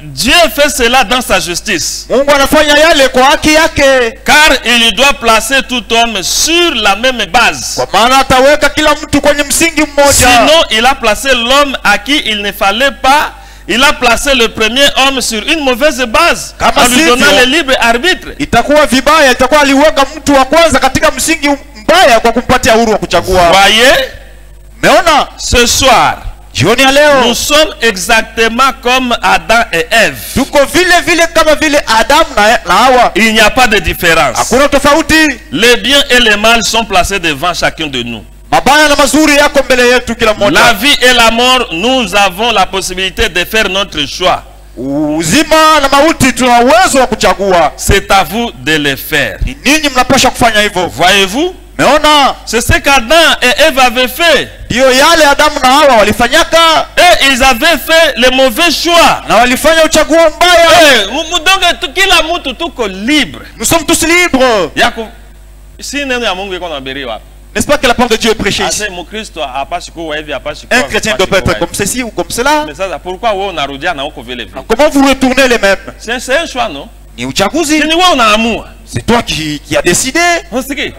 Dieu fait cela dans sa justice, Mungu anafanya yale kwa haki yake, car il doit placer tout homme sur la même base. kwa maana ataweka kila mtu kwenye msingi mmoja. Sinon, il a placé l'homme à qui il ne fallait pas. Il a placé le premier homme sur une mauvaise base Kama en lui sivyo, donnant le libre arbitre. Itakuwa vibaya, itakuwa aliweka mtu wa kwanza katika msingi mbaya kwa kumpatia uhuru wa kuchagua. Voyez, Meona ce soir, jioni ya leo nous sommes exactement comme Adam et Ève. tuko vile vile kama vile Adamu na Hawa, Il n'y a pas de différence. hakuna tofauti. Les biens et les mal sont placés devant chacun de nous. Mabaya na mazuri yako mbele yetu kila La mmoja. vie et la mort, nous avons la possibilité de faire notre choix. Uzima na mauti tuna uwezo wa kuchagua. C'est à vous de le faire. Ni ninyi mnapaswa kufanya hivyo. Voyez-vous? Meona C'est ce qu'Adam et Ève avaient fait. ndio yale Adamu na Hawa walifanyaka, Et ils avaient fait le mauvais choix. na walifanya uchaguo mbaya. Donc kila mtu tuko libre. Nous sommes tous libres. Yako si neno ya Mungu iko nahubiriwa. N'est-ce pas que la parole de Dieu est prêchée ici? Ase Mkristo hapashi kuwa hivi, hapashi kuwa. Un chrétien doit pas être comme ceci ou comme cela. Mais sasa pourquoi wewe unarudia na uko vile vile? Comment vous retournez les mêmes? C'est un choix, non? Ni uchaguzi. Si ni wewe unaamua. C'est toi qui a décidé. Unasikia?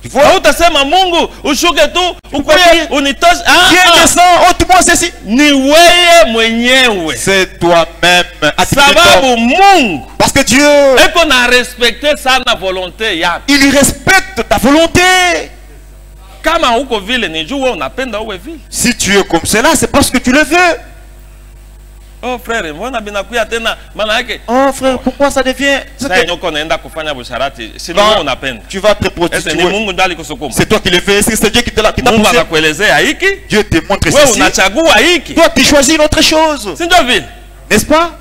Tu vois? Hautasema Mungu ushuke tu ukuje unitoshe. Qui descend, ôte-moi ceci. Ni wewe mwenyewe. C'est toi-même. Sababu Mungu Parce que Dieu, eko na respecter sana volonté yako. il respecte ta volonté. Kama uko vile ni juu wewe unapenda uwe vile. Si tu es comme cela, c'est parce que tu le veux. Oh frère, mbona binakuya tena maana yake? Oh frère, pourquoi ça devient... Sasa nyoko naenda kufanya busharati. Si Non, wewe unapenda. tu vas te Ese ni prostituer. Mungu ndiye alikusukuma. C'est toi qui le fais. Est-ce que c'est Dieu qui t'a Mungu poussé? akakuelezea hiki. Dieu te montre Wewe ceci. unachagua hiki. Toi, tu choisis une autre chose. Si ndio vile? N'est-ce pas?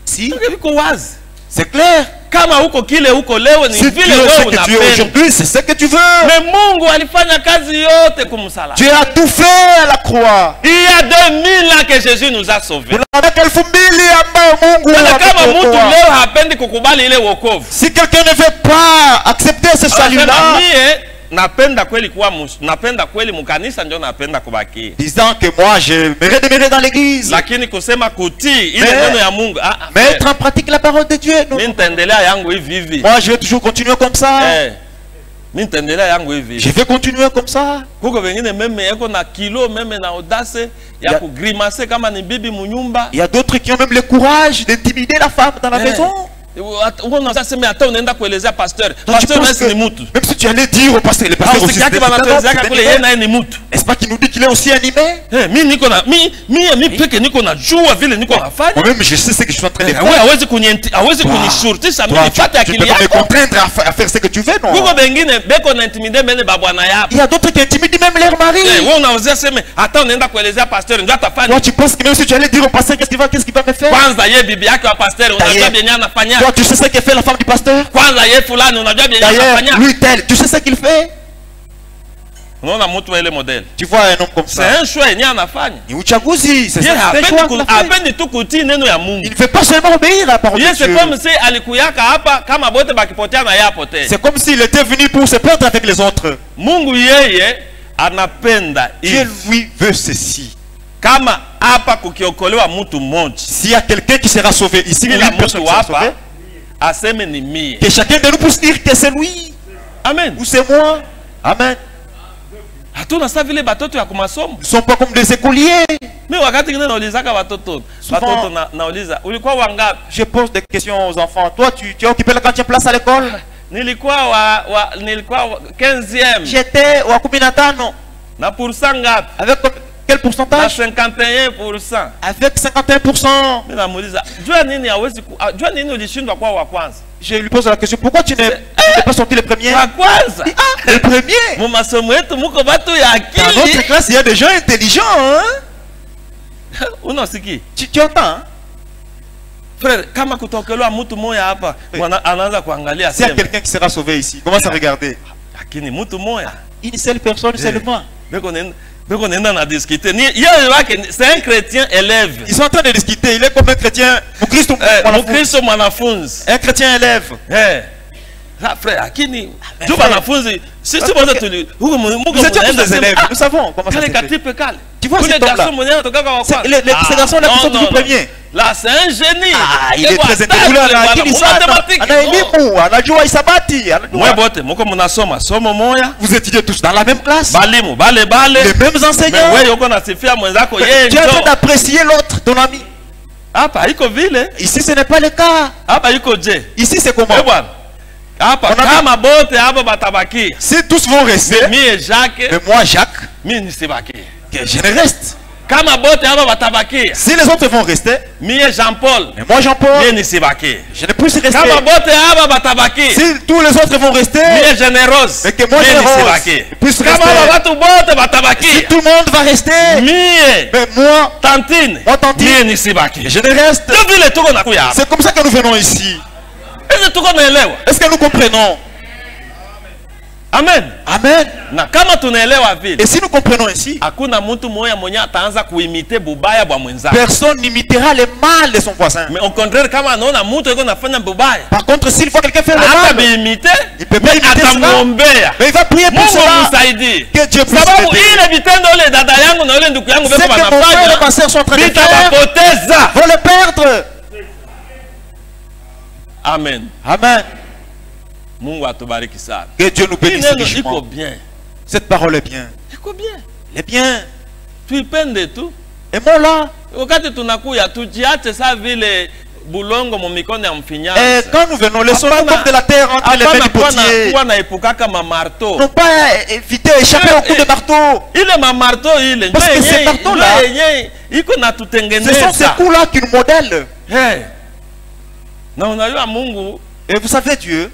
Si. Si. Iko wazi. C'est clair. Kama uko kile uko leo ni Si tu vile es wewe ce que tu es unapenda. aujourd'hui, c'est ce que tu veux. Mais Mungu alifanya kazi yote kumsalaba. Dieu a tout fait à la croix. Il y a 2000 ans que Jésus nous a sauvés. Kuna miaka 2000 ambayo Mungu Sasa kama mtu ametuokoa. leo hapendi kukubali ile wokovu. Si quelqu'un ne veut pas accepter ce Anasema salut-là, mie napenda kweli kuwa napenda kweli mkanisa ndio napenda kubaki. disant que moi je me demeurer dans l'église, Lakini kusema kutii ile Mais- neno ya Mungu, mettre en pratique la parole de Dieu, non. mimi nitaendelea yangu hivi hivi. Moi je vais toujours continuer comme ça. Mimi nitaendelea yangu hivi Je hivi. vais continuer comme ça. Huko wengine meme yako na kilo meme na audace ya Ya- kugrimace kama ni bibi munyumba. Il y a d'autres qui ont même le courage d'intimider la femme dans la maison. Unasema hata unaenda kuelezea pasteur. Donc, tu Pasteur penses nasi ni que- mtu. même si tu allais dire au pasteur, le pasteur aussi, Yake banatuelezea kule yeye naye ni mtu. n'est-ce pas qu'il nous dit qu'il est aussi animé? Mimi niko na mimi peke niko na jua vile niko nafanya. Moi-même, je sais ce que je suis en train de faire. Wewe hawezi kunishurutisha mimi Toi, nipate tu akili peux pas me yako. contraindre à faire ce que tu veux, non? Kuko bengine beko na intimide mbele babwana yako. Il y a d'autres qui intimident même leur mari. Wewe unaweza sema hata unaenda kuelezea pasteur ndio atafanya. Toi, tu penses que même si tu allais dire au pasteur qu'est-ce qu'il va me faire? Kwanza yeye bibi yake wa pasteur unajua bien anafanya. Toi, tu sais ce que fait la femme du pasteur? Kwanza yeye fulani unajua bien D'ailleurs, anafanya. lui tel, tu sais ce qu'il fait? Unaona mtu ile model. Tu vois un homme comme C'est ça. un choix yenye anafanya. Ni uchaguzi, c'est Yeye ça. C'est un choix qu'il a fait. hapendi tu kutii neno ya Mungu. Il ne veut pas seulement obéir à la parole de Yeye c'est Dieu. comme si alikuyaka hapa kama bote bakipotea na yeye apotee. C'est comme s'il était venu pour se perdre avec les autres. Mungu yeye anapenda Dieu hivi. lui veut ceci. Kama hapa kukiokolewa mtu mmoja, S'il y a quelqu'un qui sera sauvé ici, kila une personne mtu qui sera sauvée, hapa aseme ni mie. que chacun de nous puisse dire que c'est lui Amen. ou c'est moi. Amen. Hatuna saa vile batoto ya kumasomo. Nous ne sommes pas comme des écoliers. Mimi wakati ngine naulizaka watoto nauliza ulikuwa wangapi? Je pose des questions aux enfants. Toi, tu es occupé là quand tu es place à l'école? nilikuwa 15e. J'étais au 15. Na pourcent ngapi? Avec quel Na pourcentage? 51%. Avec 51%. Mimi namuuliza, jua nini hawezi jua nini ulishindwa kwa wa kwanza? Je lui pose la question, pourquoi tu n'es pas sorti le premier? Wa kwanza. Le premier. Mu masomo yetu muko batu ya Dans notre akili. classe, il y a des gens intelligents. Hein? Unasikia? Tu entends? Hein? Frère, kama kutokelwa mtu moya hapa, anaanza kuangalia S'il y a sema. quelqu'un qui sera sauvé ici, commence à regarder. Lakini mtu moya. Une seule personne seulement. Beko nenda na discuter. Ni yeye wake c'est un chrétien élève. Ils sont en train de discuter. Il est comme un chrétien. Mkristo mwanafunzi. Un chrétien élève. Là, frère, lakini tu wanafunzi sisi wote tuli huko Mungu. Vous étiez tous des élèves. Nous savons comment ça se fait. Tu vois ces hommes-là. Ces garçons-là qui sont toujours premiers. Là, c'est un génie. Ah, il est très intelligent. Vous étudiez tous dans la même classe. Les mêmes enseignants. Tu es en train d'apprécier l'autre, ton ami. Ici, ce n'est pas le cas. Ici, c'est comment? Si tous vont rester, mais moi, Jacques, je ne reste. Si les autres vont rester, Jean-Paul, mais moi Jean-Paul, je ne plus rester. Si tous les autres vont rester, mais que moi je puisse rester. Si tout le monde va rester, mais moi Tantine, je ne reste. C'est comme ça que nous venons ici. Est-ce que nous comprenons? Amen. Amen. Na kama tunaelewa vile. Et si nous comprenons ici, hakuna mtu moya mwenye ataanza kuimite bubaya bwa mwenzake. Personne n'imitera le mal de son voisin. Mais au contraire, kama anaona mtu yuko anafanya bubaya, par contre, s'il voit quelqu'un faire le mal, il peut pas imiter cela, mais il va prier pour cela. Que Dieu puisse sababu ile vitendo ile dada yangu na ile ndugu yangu beko wanafanya, ma sœur sont en train de faire, vont le perdre. Amen. Amen. Mungu atubariki sana. Que Dieu nous bénisse richement. Bien. Cette parole est bien. Iko bien. Elle est bien. Tuipende tu. Et moi là. Wakati tunakuya tujiache sa vile bulongo mu mikono ya mfinyanzi. Et quand nous venons, laissons-nous comme de la terre entre les mains du potier. Kwa na epukaka ma marteau. Non pas éviter échapper au coup de marteau. Ile ma marteau ile. Parce que ces marteaux là, iko na tutengeneza. Ce sont ces coups là qui nous modèlent. Na unajua Mungu. Et vous savez Dieu.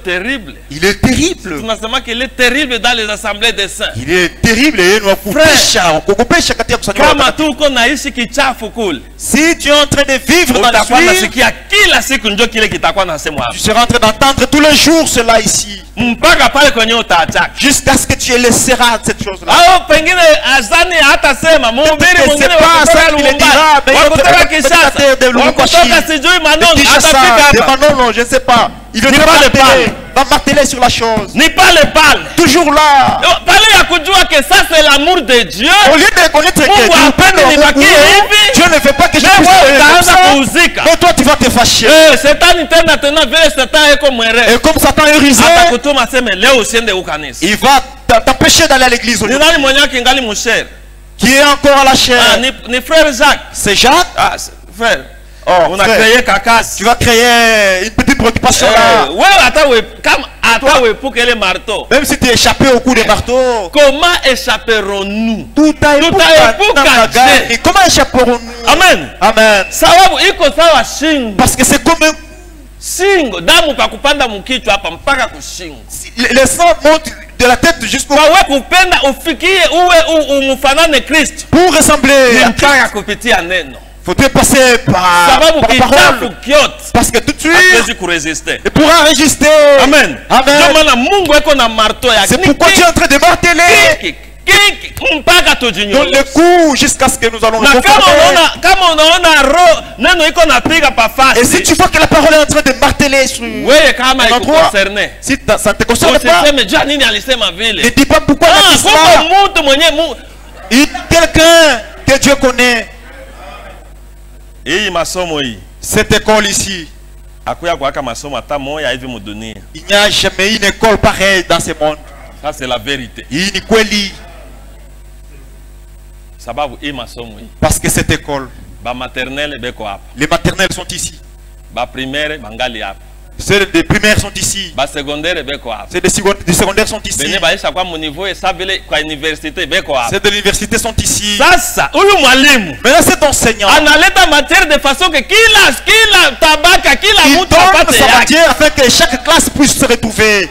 Terrible. Il est terrible. Il est terrible dans les assemblées des saints. Il est terrible. Si tu es en train de vivre dans la suite, tu seras en train d'entendre tous les jours cela ici. Jusqu'à ce que tu laisseras cette chose-là. Non, je ne sais pas. Il veut va marteler sur la chose. N'est pas le parle. Toujours là. Que ça c'est l'amour de Dieu. Au lieu de connaître que Dieu ne veut pas que je puisse. Mais toi tu vas te fâcher. Et comme Satan est rusé, il va t'empêcher d'aller à l'église. Qui est encore à la chair? C'est Jacques. Frère. Oh, on a créé Kakas. Tu vas créer une petite préoccupation là. Même si tu es échappé au coup des marteaux. Comment échapperons-nous? Tout a échappé. Et comment échapperons-nous? Amen. Amen. Parce que c'est comme un singo. Damu pa kupanda mkichwa hapa mpaka kushingo. Le sang monte de la tête jusqu'au kupenda ufikie uwe umufanane Kristo. Pour ressembler à Kristo. Faut passer par la parole. Parce que tout de suite, il pourra résister. Amen. Amen. C'est pourquoi tu es en train de marteler. Donne le coup jusqu'à ce que nous allons le confronter. Et si tu vois que la parole est en train de marteler sur un endroit, si ça ne te concerne pas, ne dis pas pourquoi il a dit cela. Quelqu'un que Dieu connaît. Cette école ici, il n'y a jamais une école pareille dans ce monde. Ça c'est la vérité. Parce que cette école, les maternelles sont ici. Ceux des primaires sont ici. ba secondaire beko hapa. Ceux des secondaires sont ici. Benye baisha kwa niveau esa vile kwa université beko hapa. Ceux de l'université sont ici. Sasa huyu mwalimu Maintenant cet enseignant, analeta matière de façon que kila tabaka kila il mtu donne apate sa yake. matière afin que chaque classe puisse se retrouver.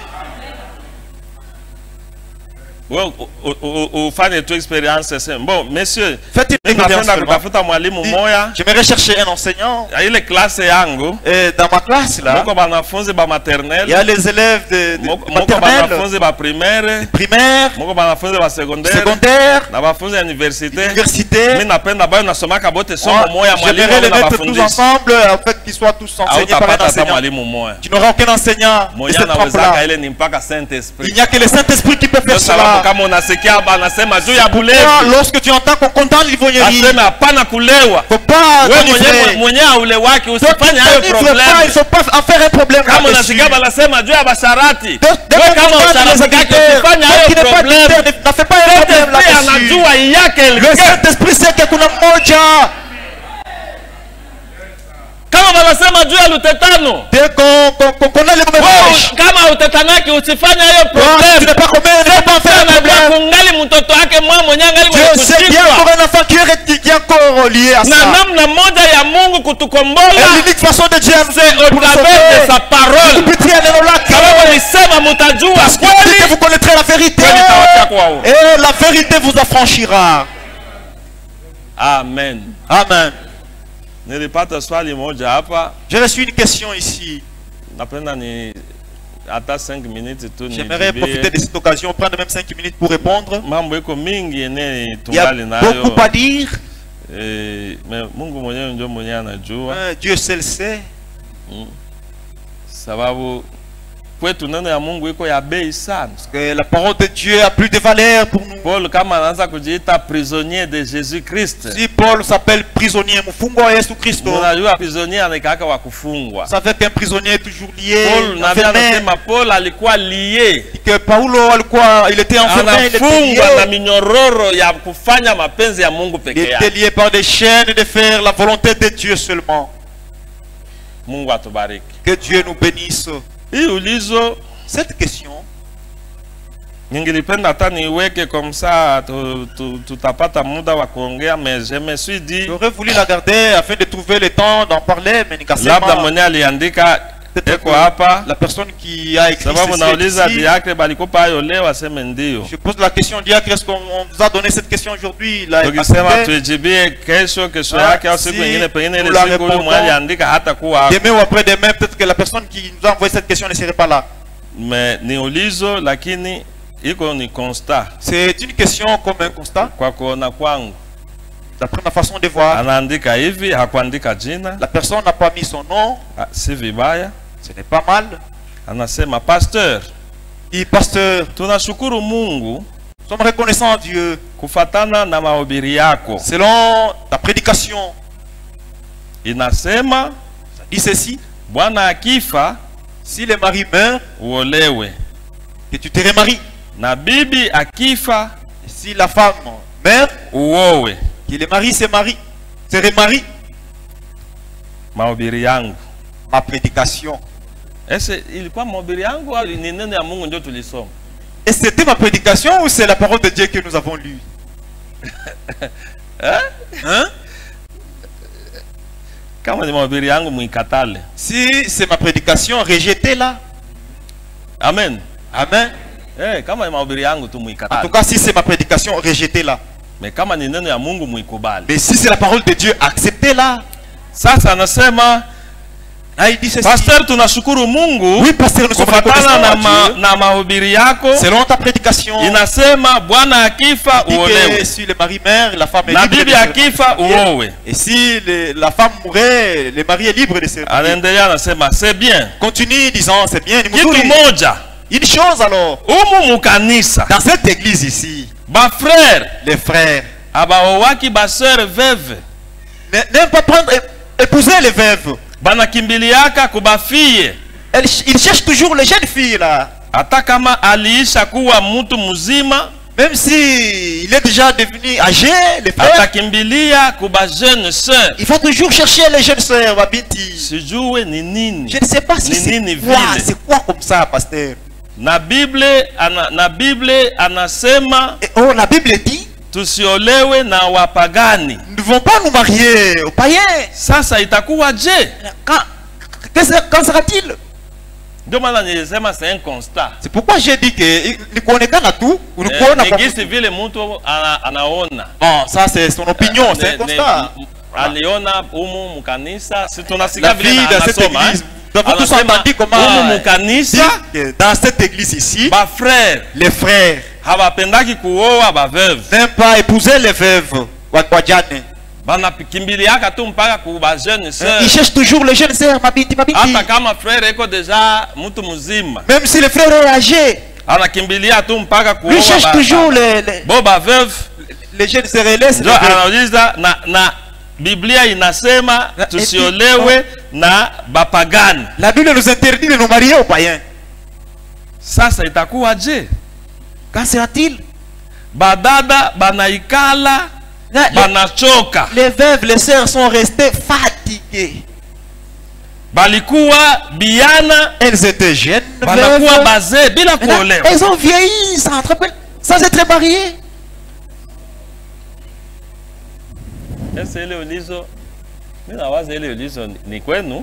Ufanye tu expérience sasa. Bon, messieurs, Faites une expérience napenda seulement. kutafuta mwalimu moya. J'aimerais chercher un enseignant. Ile classe yangu Et dans ma classe là, moko banafunzi ba il y a maternelle, les élèves de moko maternelle, banafunzi ba primaire, primaire, moko banafunzi ba secondaire, secondaire, na bafunzi ya université. université. Mimi napenda bayo nasomaka bote somo moya mwalimu J'aimerais les na mettre tous bafundisi. ensemble afin qu'ils soient tous enseignés par un Hautapata hata enseignant. mwalimu moya. Tu n'auras aucun enseignant de Mwenye cette anawezaka trempe-là. ile ni mpaka Saint-Esprit. Il n'y a que le Saint-Esprit qui peut faire Ndio sababu cela. kama unasikia anasema juu ya Toi, bulevi, lorsque tu entends qu'on condamne l'ivrognerie, aseme hapana kulewa. faut pas Wewe t'enivrer. mwenye aulewaki Toi, usifanye hayo t'enivre pas, il problème. faut pas en faire un problème Kama là-dessus. unasikia banasema juu ya basharati, Dès wewe qu'on kama condamne les usharati adultères, usifanye qui hayo n'est pas problème. adultère, n'a fait pas un problème Saint-Esprit là-dessus. anajua yake Le ilike. Saint-Esprit sait que kuna moja. Kama banasema juu ya lutetano, Dès qu'on connaît les mauvais wewe prêches, kama utetanaki usifanye hayo toi, tu problème. n'es pas commun, tu n'es pas en faire un Anajua problème. kungali mtoto wake mwenye angali Dieu mwenye sait bien kushikwa. pour un enfant qui est encore lié à Na ça. namna moja ya Mungu Et kutukombola l'unique façon de Dieu c'est au pour nous travers de sa sauver, parole. kupitia neno lake. Sababu alisema mutajua Parce qu'il dit que kweli, vous connaîtrez la vérité. kweli itawatia kwao. Et la vérité vous affranchira. Amen. Amen. Nilipata swali moja hapa, J'ai reçu une question ici. napenda ni hata 5 minutes tu J'aimerais nijibie. profiter de cette occasion, prendre même 5 minutes pour répondre. Mambo iko mingi yenye Il y a tungali nayo. beaucoup à dire. Mungu mwenyewe ndio mwenyewe anajua. Dieu seul sait. Sababu kwetu neno ya Mungu iko ya bei sana. Que la parole de Dieu a plus de valeur pour nous. Paul kama anaanza kujiita prisonnier de Jésus Christ. Si Paul s'appelle prisonnier, mfungwa wa Yesu Kristo, Unajua prisonnier anaikaaka wa kufungwa. vous savez qu'un prisonnier est toujours lié, Paul nabii enfermé. anasema Paul alikuwa lié. Que Paulo alikuwa, il était enfermé, il était Anafungwa na lié. minyororo ya kufanya mapenzi ya Mungu Il peke était yake. lié par des chaînes de faire la volonté de Dieu seulement. Mungu atubariki. Que Dieu nous bénisse. Hii ulizo Cette question, ningelipenda hata niweke comme ça tutapata muda wa kuongea, mais je me suis dit j'aurais voulu la garder afin de trouver le temps d'en parler, mais labda nikasema mwenye aliandika peut-être eko hapa, la personne qui a écrit sababu nauliza ceci, diakre balikupa ayo leo, aseme ndio. je pose la question, diacre, est-ce qu'on vous a donné cette question aujourd'hui? Il a Tukisema accepté. tuijibie kesho Ah, yake au siku si nyingine, pengine ile nous la siku huyu répondons, mwenye aliandika hata kuwa hapo. Demain ou après-demain, peut-être que la personne qui nous a envoyé cette question ne serait pas là. Mais ni ulizo lakini iko ni constat C'est une question comme un constat. kwa kuona kwangu. D'après ma façon de voir, Anaandika hivi, hakuandika jina, la personne n'a pas mis son nom, si vibaya. ce n'est pas mal. Anasema pasteur, Il dit, pasteur, tunashukuru Mungu nous sommes reconnaissants à Dieu kufatana na mahubiri yako. selon ta prédication. Inasema Ça dit ceci, bwana akifa si le mari meurt, uolewe, que tu te remaries. na bibi akifa Et si la femme meurt, uowe. que le mari se marie, se remarie. Mahubiri yangu. Ma prédication. Ese ilikuwa mahubiri yangu au ni neno ya Mungu ndio tulisoma? Et c'était ma prédication ou c'est la parole de Dieu que nous avons lue? Hein? Kama ni mahubiri yangu muikatale. Si c'est ma prédication, rejetez-la. Amen. Amen. Kama ni mahubiri yangu tu En tout muikatale. cas, si c'est ma prédication, rejetez-la. Mais kama ni neno ya Mungu muikubali. Mais si c'est la parole de Dieu, acceptez-la. Sasa anasema Là, il dit ceci. pasteur, tunashukuru Mungu Oui, pasteur, nous sommes kufatana reconnaissants à Dieu. na mahubiri yako. Selon ta prédication, Inasema bwana akifa il dit que uolewe, si le mari meurt, la femme est na libre de bibi se akifa marier. uowe. Et si la femme mourait, le mari est libre de se marier. Anaendelea anasema c'est bien. Continue disant, c'est bien. Kitu moja Une chose alors, umu mukanisa dans cette église ici, ba frère les frères, abaowaki ba sœur veuve n'aiment pas prendre, épouser les veuves. banakimbiliaka kubafie Ils cherchent toujours les jeunes filles là. hata kama aliisha kuwa mtu mzima, Même si il est déjà devenu âgé, les frères, atakimbilia kuba jeune sœur. il va toujours chercher les jeunes sœurs, Babiti. Sijue ni nini. Je ne sais pas si Ni c'est nini quoi, vile. c'est quoi comme ça, pasteur. Na Bible anasema Et, oh, la Bible dit, tusiolewe na wapagani. nous ne devons pas nous marier aux païens. Sasa itakuwa je? Quand sera-t-il? Ndio maana nilisema c'est un constat. C'est pourquoi j'ai dit que nous connaissons tout. Nous connaissons Nigisi vile mtu anaona. Bon, ça c'est son opinion, c'est un constat. Aliona umu mukanisa, si tunasikia La vile vie dans cette anasoma. église, nous avons tous entendu comment umu mukanisa dire que dans cette église ici, ba frère les frères hawapendaki kuoa ba veuve. n'aiment pas épouser les veuves. Wajane. Banakimbiliaka tu mpaka ku ba jeune sœur. Ils cherchent toujours les jeunes sœurs, Mabiti. Hata kama frère eko deja mtu mzima. Même si le frère est âgé, Anakimbilia tu mpaka kuoa lui cherche toujours ba veuve. les jeunes sœurs et les Ndio anauliza na Biblia inasema tusiolewe na bapagani. La Bible nous interdit de nous marier aux païens. Sasa itakuwa je? Quand sera-t-il? Badada banaikala banachoka. Les veuves, les sœurs sont restées fatiguées. Balikuwa biana, Elles étaient jeunes. banakuwa bazee bila kuolewa. Elles ont vieilli sans être mariées.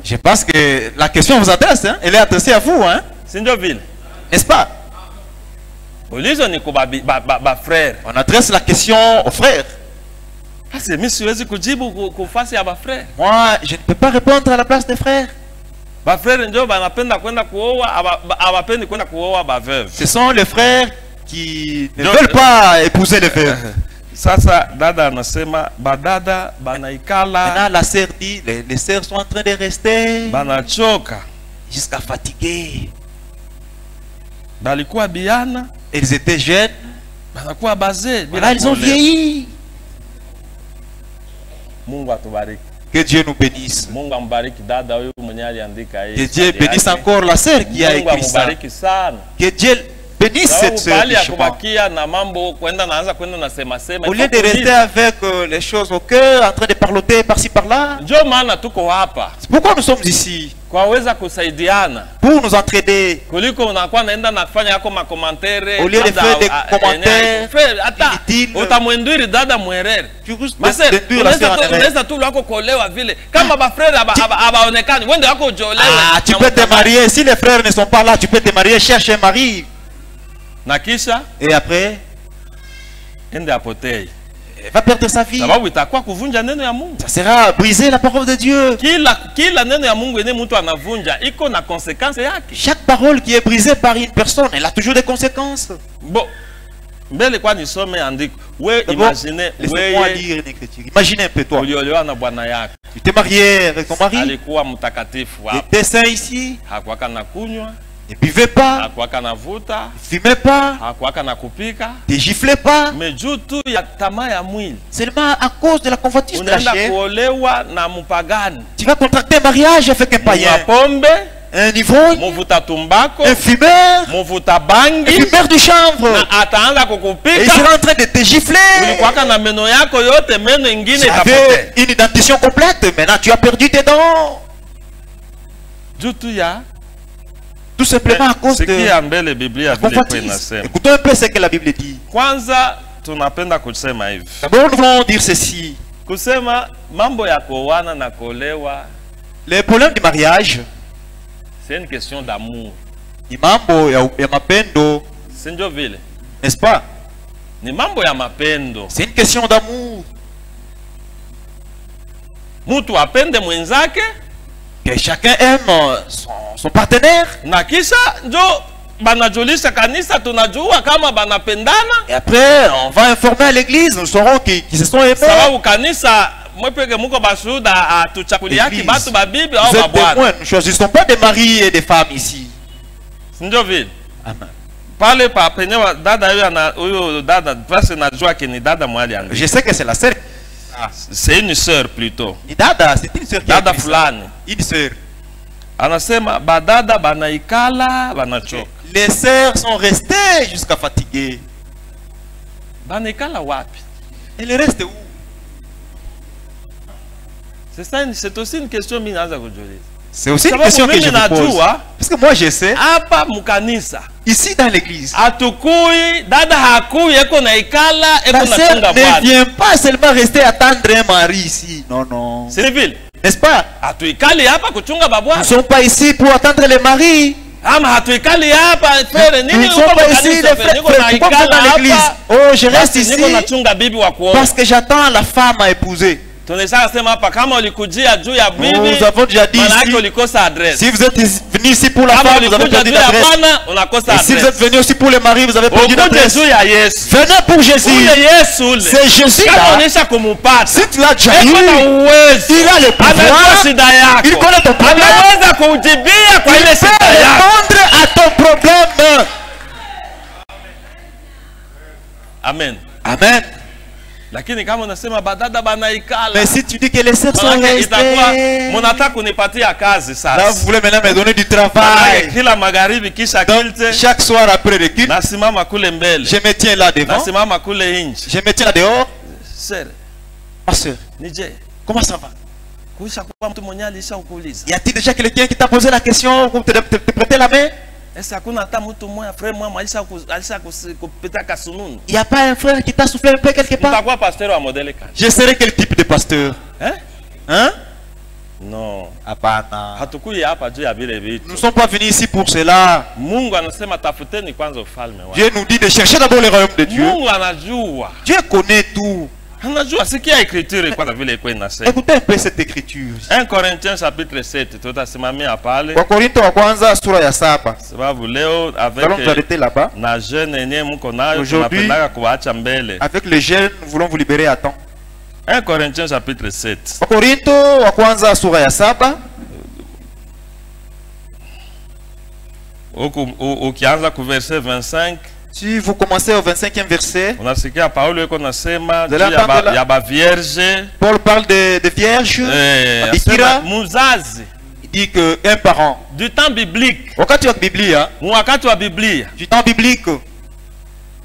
Je pense que la question vous adresse, hein? Elle est adressée à vous, hein? N'est-ce pas? On adresse la question aux frères. Moi, je ne peux pas répondre à la place des frères. Ce sont les frères qui ne veulent pas épouser les veuves. Sasa dada anasema badada banaikala. Maintenant la sœur dit, les sœurs sont en train de rester banachoka jusqu'à fatiguer. Balikuwa biana, elles étaient jeunes, banakuwa bazee. Voilà, elles ont vieilli. Mungu atubariki. Que Dieu nous bénisse. Mungu ambariki dada huyu mwenye aliandika hii. Que Dieu bénisse encore la sœur qui a écrit ça. Que Dieu bénisse cette sœur. Au lieu de rester avec les choses au cœur, en train de parloter par-ci par-là. C'est pourquoi nous sommes ici. Pour nous entraider. Au lieu de faire des commentaires inutiles. Tu risques d'induire la sœur en erreur. Ah, tu peux te marier. Si les frères ne sont pas là, tu peux te marier. Cherche un mari. Et après, va perdre sa vie. Ça sera briser la parole de Dieu. Chaque parole qui est brisée par une personne, elle a toujours des conséquences. Laissez-moi lire une écriture. Imaginez un peu toi. Tu t'es marié avec ton mari. Il était saint ici. Ne buvez pas, ne fumez pas, ne giflez pas. Seulement à cause de la convoitise de la chair, tu vas contracter un mariage avec un païen, un ivrogne, un fumeur, un fumeur du chanvre. Et il sera en train de te gifler. Tu avais une identification complète, maintenant tu as perdu tes dents. Tout simplement à cause de la convoitise. Écoutons un peu ce que la Bible dit. D'abord, nous voulons dire ceci. Les problèmes du mariage, c'est une question d'amour. N'est-ce pas? C'est une question d'amour. Que chacun aime son partenaire. Et après, on va informer à l'église, nous saurons qu'ils se sont aimés. Vous êtes témoins, nous ne choisissons pas des maris et des femmes ici. Amen. Je sais que c'est la sœur. C'est une sœur plutôt. Dada, c'est une sœur qui dada fulani. Une sœur. Anasema badada banaikala banachoka. Les sœurs sont restées jusqu'à fatiguer. Banekala wapi? Et le reste où? C'est ça, c'est aussi une question minaza kujiuliza. C'est aussi une question que je me pose. Parce que moi je sais. Hapa mukanisa. Ici dans l'église. Atukui, dada hakui, eko na ikala, eko La na sœur chunga ne bwana. vient pas seulement rester attendre un mari ici. Non, non. C'est ville. N'est-ce pas? Hatuikali hapa kuchunga Nous ne babwana. sommes pas ici pour attendre les maris. Ama hatuikali hapa frere Nous nini ne uko sommes pas ici mukanisa les frere frères. niko na Pourquoi vous êtes ikala dans l'église? hapa. Oh, je reste Basi ici niko na chunga bibi wa kuoa. parce que j'attends la femme à épouser. Tunaisha sema hapa kama ulikujia juu ya bibi. Nous avons déjà dit Maana yake ici. ulikosa adresse. Si vous êtes venu ici pour la Kama femme, vous avez ulikuja perdu juu ya l'adresse. bwana, unakosa Et si vous êtes adresse. venu aussi pour les maris, vous avez perdu Ukuje l'adresse. juu ya Yesu. Venez pour Jésus. Ule Yesu ule. C'est Jésus Kama là. unaisha kumupata. Si tu l'as déjà Eko na eu, uwezo. il a le Anajua pouvoir. shida yako. Il connaît ton problème. Anaweza kujibia kwa ile Il peut shida yako. répondre à ton problème. Amen. Amen. Lakini kama unasema badada banaikala. Mais si tu dis que les sœurs sont Manake itakuwa restées, mnataka kunipatia kazi là sasa. vous voulez maintenant me donner du Manake travail. kila magharibi kisha Donc, kilte chaque soir après le culte, nasimama kule mbele. je me tiens là devant. Nasimama kule nje. Je me tiens là dehors. Sere, Ma soeur, nije. comment ça va? Kuisha kwa mtu mwenye alishakuuliza. Y a-t-il déjà quelqu'un qui t'a posé la question pour te prêter la main? Esa hakuna hata mtu mmoja frère mmoja alisha kupita kasununu. Il n'y a pas un frère qui t'a soufflé un peu quelque part? Mtakuwa pasteur wa modele kani? Je serai quel type de pasteur? Hein? Hein? No. Hapana. Hatukuja hapa juu ya vile vitu. Nous ne sommes pas venus ici pour cela. Mungu anasema tafuteni kwanza ufalme wake. Dieu nous dit de chercher d'abord le royaume de Dieu. Mungu anajua. Dieu connaît tout. Anajua sikia écriture kwa vile iko inasema. Écoutez un peu cette écriture. 1 Corinthiens chapitre 7 tutasimamia pale. Wakorintho wa kwanza sura ya 7. Sababu leo Nous allons nous arrêter avec là-bas. na jeune yenyewe mko nayo Aujourd'hui, tunapendaka kuacha mbele. Avec les jeunes, nous voulons vous libérer à temps. 1 Corinthiens chapitre 7. Wakorintho wa kwanza sura ya 7. Ukianza ku verset 25 Si vous commencez au 25e verset, unasikia Paulo yuko nasema Vous allez entendre là. ya ba vierge Paul parle de vierges. asema Bikira. muzazi Il dit qu'un parent, du temps biblique, wakati wa Biblia, wakati wa Biblia, du temps biblique,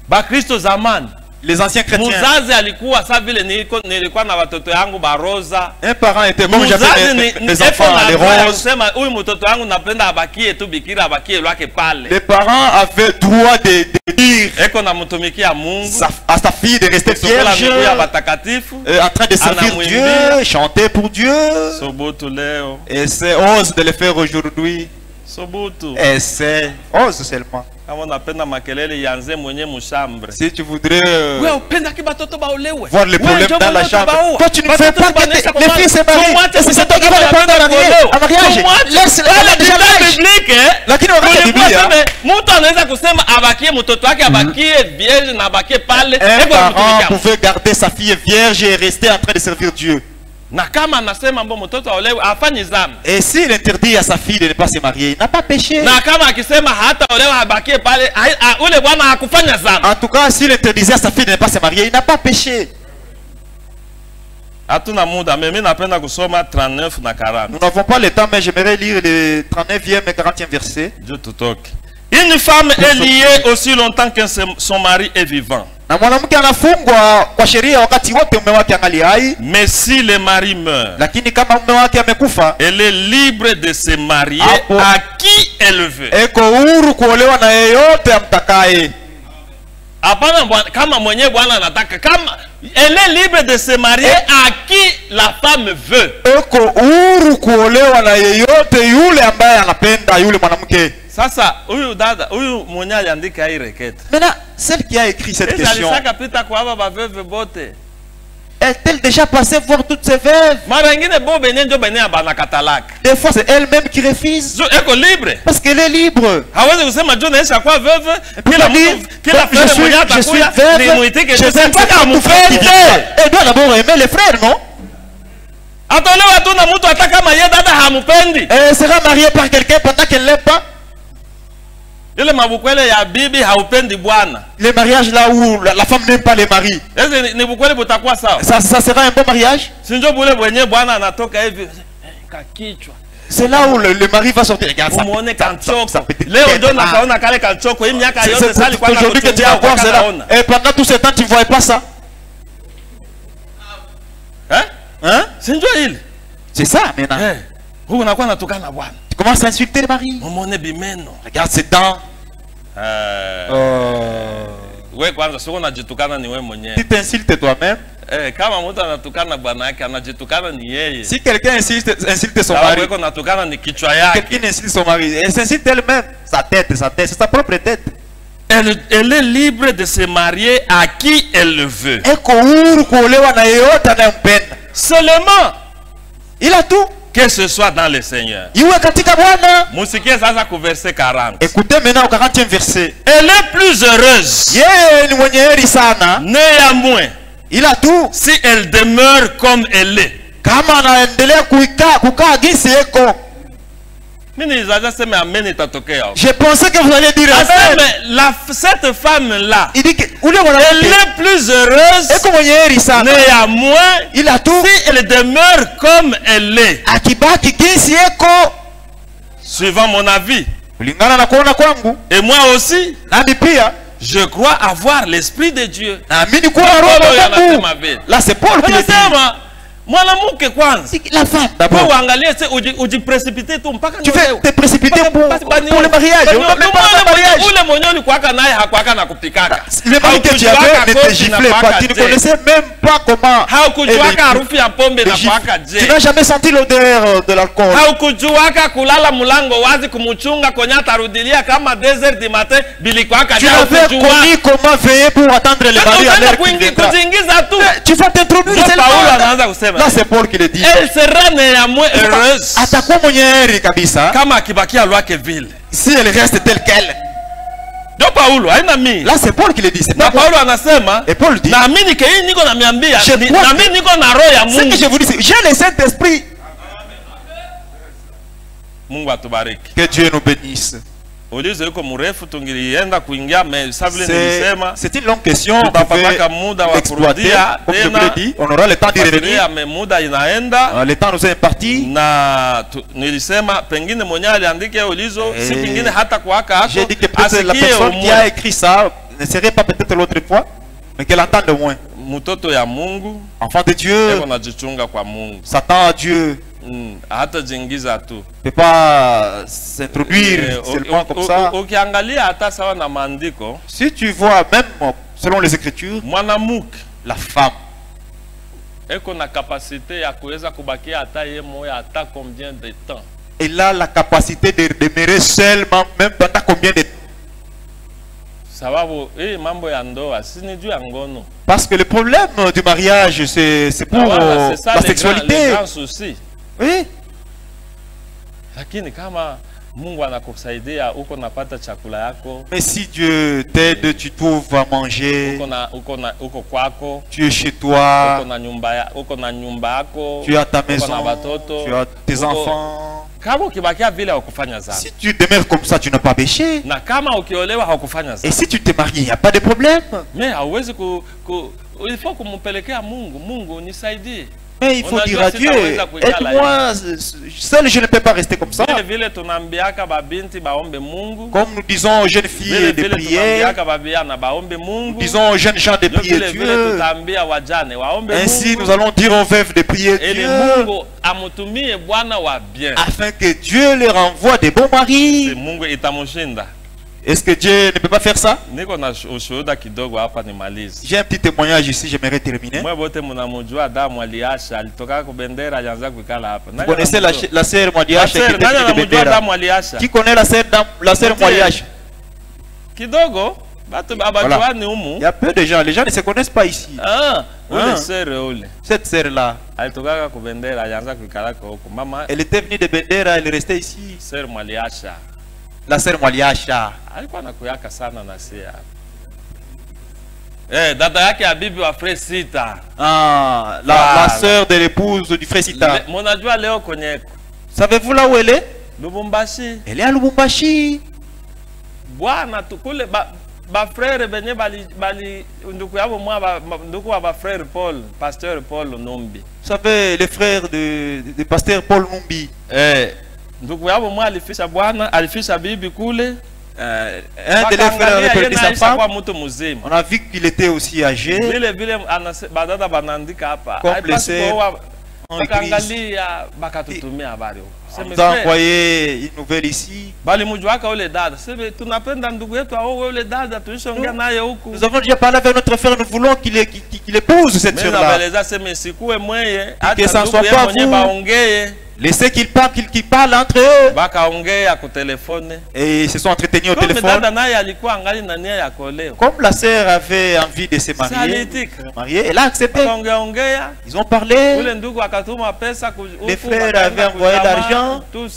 Bakristo zamani les anciens chrétiens, muzazi alikuwa sa vile nilikuwa na watoto yangu baroza. un parent était comme Muzazi j'avais mes enfants, les roses. kusema huyu mtoto wangu napenda abakie tu bikira, abakie lwake pale. Les parents avaient droit de dire Eko na mtumikia Mungu, à sa fille de rester kusokola miguu ya vierge, batakatifu. en train de servir Anamwimbia. Dieu, chanter pour Dieu. Sobutu leo, Et c'est ose de le faire aujourd'hui. sobutu. Et c'est ose seulement. Kama unapenda makelele yanze mwenye mushambre. Si tu voudrais Wewe upenda kibatoto baolewe. voir les problèmes dans la chambre, toi tu ne fais pas que les filles se marient. Et c'est toi qui vas les prendre en mariage. Laisse-les déjà l'âge. Lakini wakati wa Biblia, mtu anaweza kusema abakie mtoto wake abakie vierge na abakie pale. un parent pouvait garder sa fille vierge et rester en train de servir Dieu. Na kama anasema mbo mtoto aolewe afanye dhambi. Et s'il interdit à sa fille de ne pas se marier, il n'a pas péché. Na kama akisema hata olewa abakie pale, ule bwana hakufanya dhambi. En tout cas, s'il interdisait à sa fille de ne pas se marier, il n'a pas péché. Hatuna muda, mimi napenda kusoma 39 na 40. Nous n'avons pas le temps, mais j'aimerais lire les 39e et 40e versets. Je tutoke. Une femme est liée aussi longtemps que son mari est vivant. Na mwanamke anafungwa kwa sheria wakati wote mume wake angali hai, Mais si le mari meurt, lakini kama mume wake amekufa, elle est libre de se marier Apo. à qui elle veut. eko huru kuolewa na yeyote amtakaye. Hapana kama mwenye bwana anataka, kama elle est libre de se marier à qui la femme veut. Eko huru kuolewa na yeyote yule ambaye anapenda yule mwanamke. Sasa huyu dada, huyu mwenye aliandika hii reketi. Maintenant, celle qui a écrit cette question, Alisaka pita kwa hapa baveve bote. est-elle déjà passée voir toutes ces veuves? Mara nyingine bo benye njo benye bana katalaka. Des fois, c'est elle-même qui refuse. Jo eko libre. Parce qu'elle est libre. Hawezi kusema jo naisha kwa veve. Kila je frère suis mwenye atakuya ni veuve, muitike je je sais sais pas pas kama mon frère qui mupende. vient. Elle doit d'abord aimer les frères, non? Atolewa tu na mtu hata kama yeye dada hamupendi. Elle sera mariée par quelqu'un pendant qu'elle ne l'aime pas. Ile mabukwele ya bibi haupendi bwana. Les mariages là où la femme n'aime pas les maris, Ese ni bukwele butakuwa sawa. ça sera un bon mariage? Sinjo bule mwenye bwana anatoka hivi kakichwa. C'est là où le mari va sortir. Regarde ça. Umone kanchoko. Ça peut être Leo tête. ndio nakaona kale kanchoko. Hii miaka C'est yote sali kwa aujourd'hui que tu vas voir cela. Et pendant tout ce temps, tu ne voyais pas ça. Hein? Hein? Si ndio ile. C'est ça maintenant. Eh. Huko nakuwa natukana bwana. Tu commences à insulter le mari. Umone bimeno. Regarde ses dents. Wewe kwanza sio unajitukana ni wewe mwenyewe. Tu t'insultes toi-même. Kama mtu anatukana bwana yake anajitukana ni yeye. Si quelqu'un insulte son Sababu mari, wewe unatukana ni kichwa yake. quelqu'un insulte son mari, elle s'insulte elle-même. Sa tête, c'est sa propre tête. Elle est libre de se marier à qui elle le veut. Eko huru kuolewa na yeyote anayempenda. Seulement Il a tout. que ce soit dans le Seigneur. Iwe katika Bwana. Musikie sasa ku verset 40. Écoutez maintenant au 40e verset. Elle est plus heureuse. Yeye ni mwenye heri sana. Néanmoins, Il a tout. si elle demeure comme elle est. Kama anaendelea kukaa jinsi eko. Mimi nilizaza sema amen itatokea. Je pensais que vous alliez dire amen. Mais cette femme-là, Il dit que elle est plus heureuse. eko mwenye heri sana. Néanmoins, Il a tout. si elle demeure comme elle est. Akibaki jinsi eko. Suivant mon avis. Kulingana na kuona kwangu. Et moi aussi. Nami pia. Je crois avoir l'esprit de Dieu. Naamini kuwa roho wa Mungu. Là c'est Paul qui le dit. Mwanamke kwanza. La femme d'abord. Wewe uangalie ujiprecipite tu mpaka tu veux te précipiter pour le mariage. On ne met pas le mariage. Ule mwenye ulikuwaka naye hakuwaka na kupikaka. Le mari que tu avais ne te giflait pas. Tu ne connaissais même pas comment. Haukujuaka harufu ya pombe na paka je. Tu n'as jamais senti l'odeur de l'alcool. Haukujuaka kulala mulango wazi kumuchunga kwenye atarudilia kama 2h du matin bilikuwaka. Tu n'avais connu comment veiller pour attendre le mari à l'heure qu'il viendra. Tu vas t'introduire seulement. Là c'est Paul qui le dit. Elle sera néanmoins heureuse. Atakuwa mwenye heri kabisa. Kama akibakia lwake vile. Si elle reste telle qu'elle. Ndio Paulo haina mimi. Là c'est Paul qui le dit. Na Paulo anasema, et Paul dit, naamini ke hii niko namiambia, naamini niko na roho ya Mungu. Ce que je vous dis, j'ai le Saint-Esprit. Mungu atubariki. Que Dieu nous bénisse. Ulizo yuko mrefu tungilienda kuingia mais savile nilisema c'est une longue question. Tutapata muda wa kurudia comme je vous l'ai dit, on aura le temps d'y revenir. Mais muda inaenda. Le temps nous est imparti. Na nilisema pengine mwenye aliandika ulizo si pengine hata kuaka hapo. J'ai dit que peut-être la personne qui a écrit ça ne serait pas peut-être l'autre fois, mais qu'elle entende au moins. Mtoto ya Mungu, enfant de Dieu, anajichunga kwa Mungu. S'attend à Dieu. Hata jingiza tu. Peut pas s'introduire seulement comme ça. Ukiangalia hata sawa na maandiko, si tu vois même selon les Écritures, mwanamke, la femme, eko na capacité ya kuweza kubakia hata yeye moyo hata combien de temps. Elle a la capacité de demeurer seulement même pendant combien de temps. Sababu mambo ya ndoa si ni juu ya ngono. Parce que le problème du mariage c'est pour la sexualité. Oui. Lakini kama Mungu anakusaidia uko napata chakula yako. Mais si Dieu t'aide, tu trouves à manger. Uko kwako. Tu es chez toi. Uko na nyumba yako. Tu as ta maison. Tu as tes enfants. Kama ukibakia vile hukufanya dhambi. Si tu demeures comme ça, tu n'as pas péché. Na kama ukiolewa hukufanya dhambi. Et si tu t'es marié, il n'y a pas de problème. Mais hauwezi il faut kumpelekea Mungu, Mungu nisaidie. Mais il faut dire à Dieu, aide-moi, seul je ne peux pas rester comme ça. Comme nous disons aux jeunes filles de prier, nous disons aux jeunes gens de prier Dieu, ainsi nous allons dire aux veuves de prier Dieu, afin que Dieu leur envoie des bons maris. Est-ce que Dieu ne peut pas faire ça? J'ai un petit témoignage ici, j'aimerais terminer. Vous connaissez la sœur Mwaliash qui était de Bendera? Qui connaît la sœur Mwaliash? Voilà. Il y a peu de gens, les gens ne se connaissent pas ici. Cette sœur-là, elle était venue de Bendera, elle restait ici. La sœur Mwaliasha. La sœur de l'épouse du frère Sita. Savez-vous là où elle est? Elle est à Lubumbashi. Vous savez, les frères de pasteur Paul Numbi. ndugu yabo mwa alifisha bwana, alifisha bibi kule. Un de leurs frères avait perdu sa femme. On a vu qu'il était aussi âgé. Comme les sœurs en église. On a envoyé une nouvelle ici. Nous avons déjà parlé avec notre frère, nous voulons qu'il épouse cette sœur-là. Que ça ne soit pas vous. Laissez qu'ils parlent entre eux. Et ils se sont entretenus au téléphone. Comme la sœur avait envie de se marier, elle a accepté. Ils ont parlé. Les frères avaient envoyé l'argent, toutes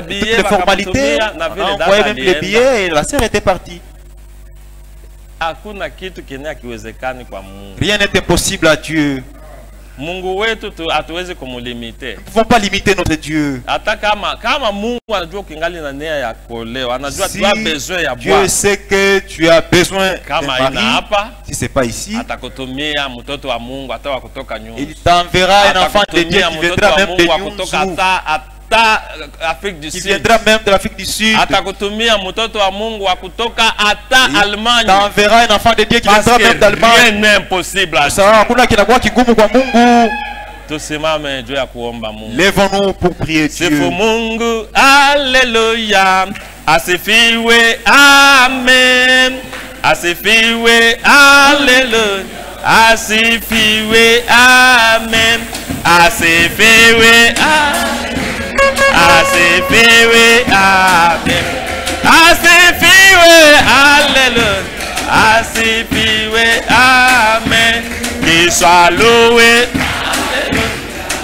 les formalités. On a envoyé même les billets et la sœur était partie. Rien n'est impossible à Dieu. Nous ne pouvons pas limiter notre Dieu. Si Dieu sait que tu as besoin d'un mari, si ce n'est pas ici, il t'enverra un enfant de Dieu qui viendra même de Nyunzu, qui viendra même de l'Afrique du Sud. Il t'enverra un enfant de Dieu qui viendra même d'Allemagne. Rien n'est impossible. Lèvons-nous pour prier Dieu. Alléluia. Asifiwe. Amen. Asifiwe. Alléluia. Asifiwe. Amen. Asifiwe. Asifiwe. Amen. Asifiwe. Alléluia. Asifiwe. Amen. Qu'il soit loué.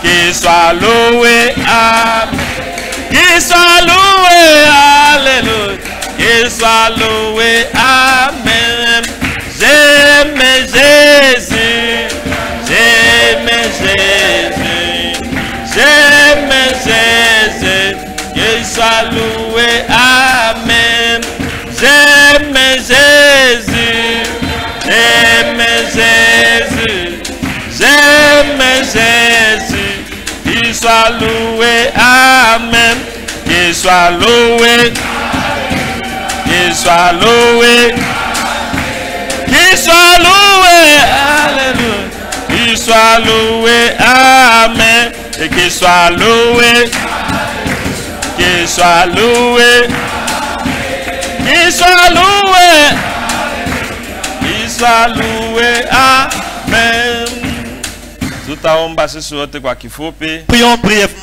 Qu'il soit loué, amen. Qu'il soit loué, alléluia. Qu'il soit loué, amen. J'aime Jésus, j'aime Jésus, j'aime Jésus. Qu'il soit loué, amen. J'aime Jésus, j'aime Jésus, j'aime Jésus. Qu'il soit loué, amen. Qu'il soit loué, qu'il soit loué, qu'il soit loué, alléluia. Qu'il soit loué, amen. Et qu'il soit loué, qu'il soit loué, qu'il soit loué, qu'il soit loué, amen. Prions brièvement.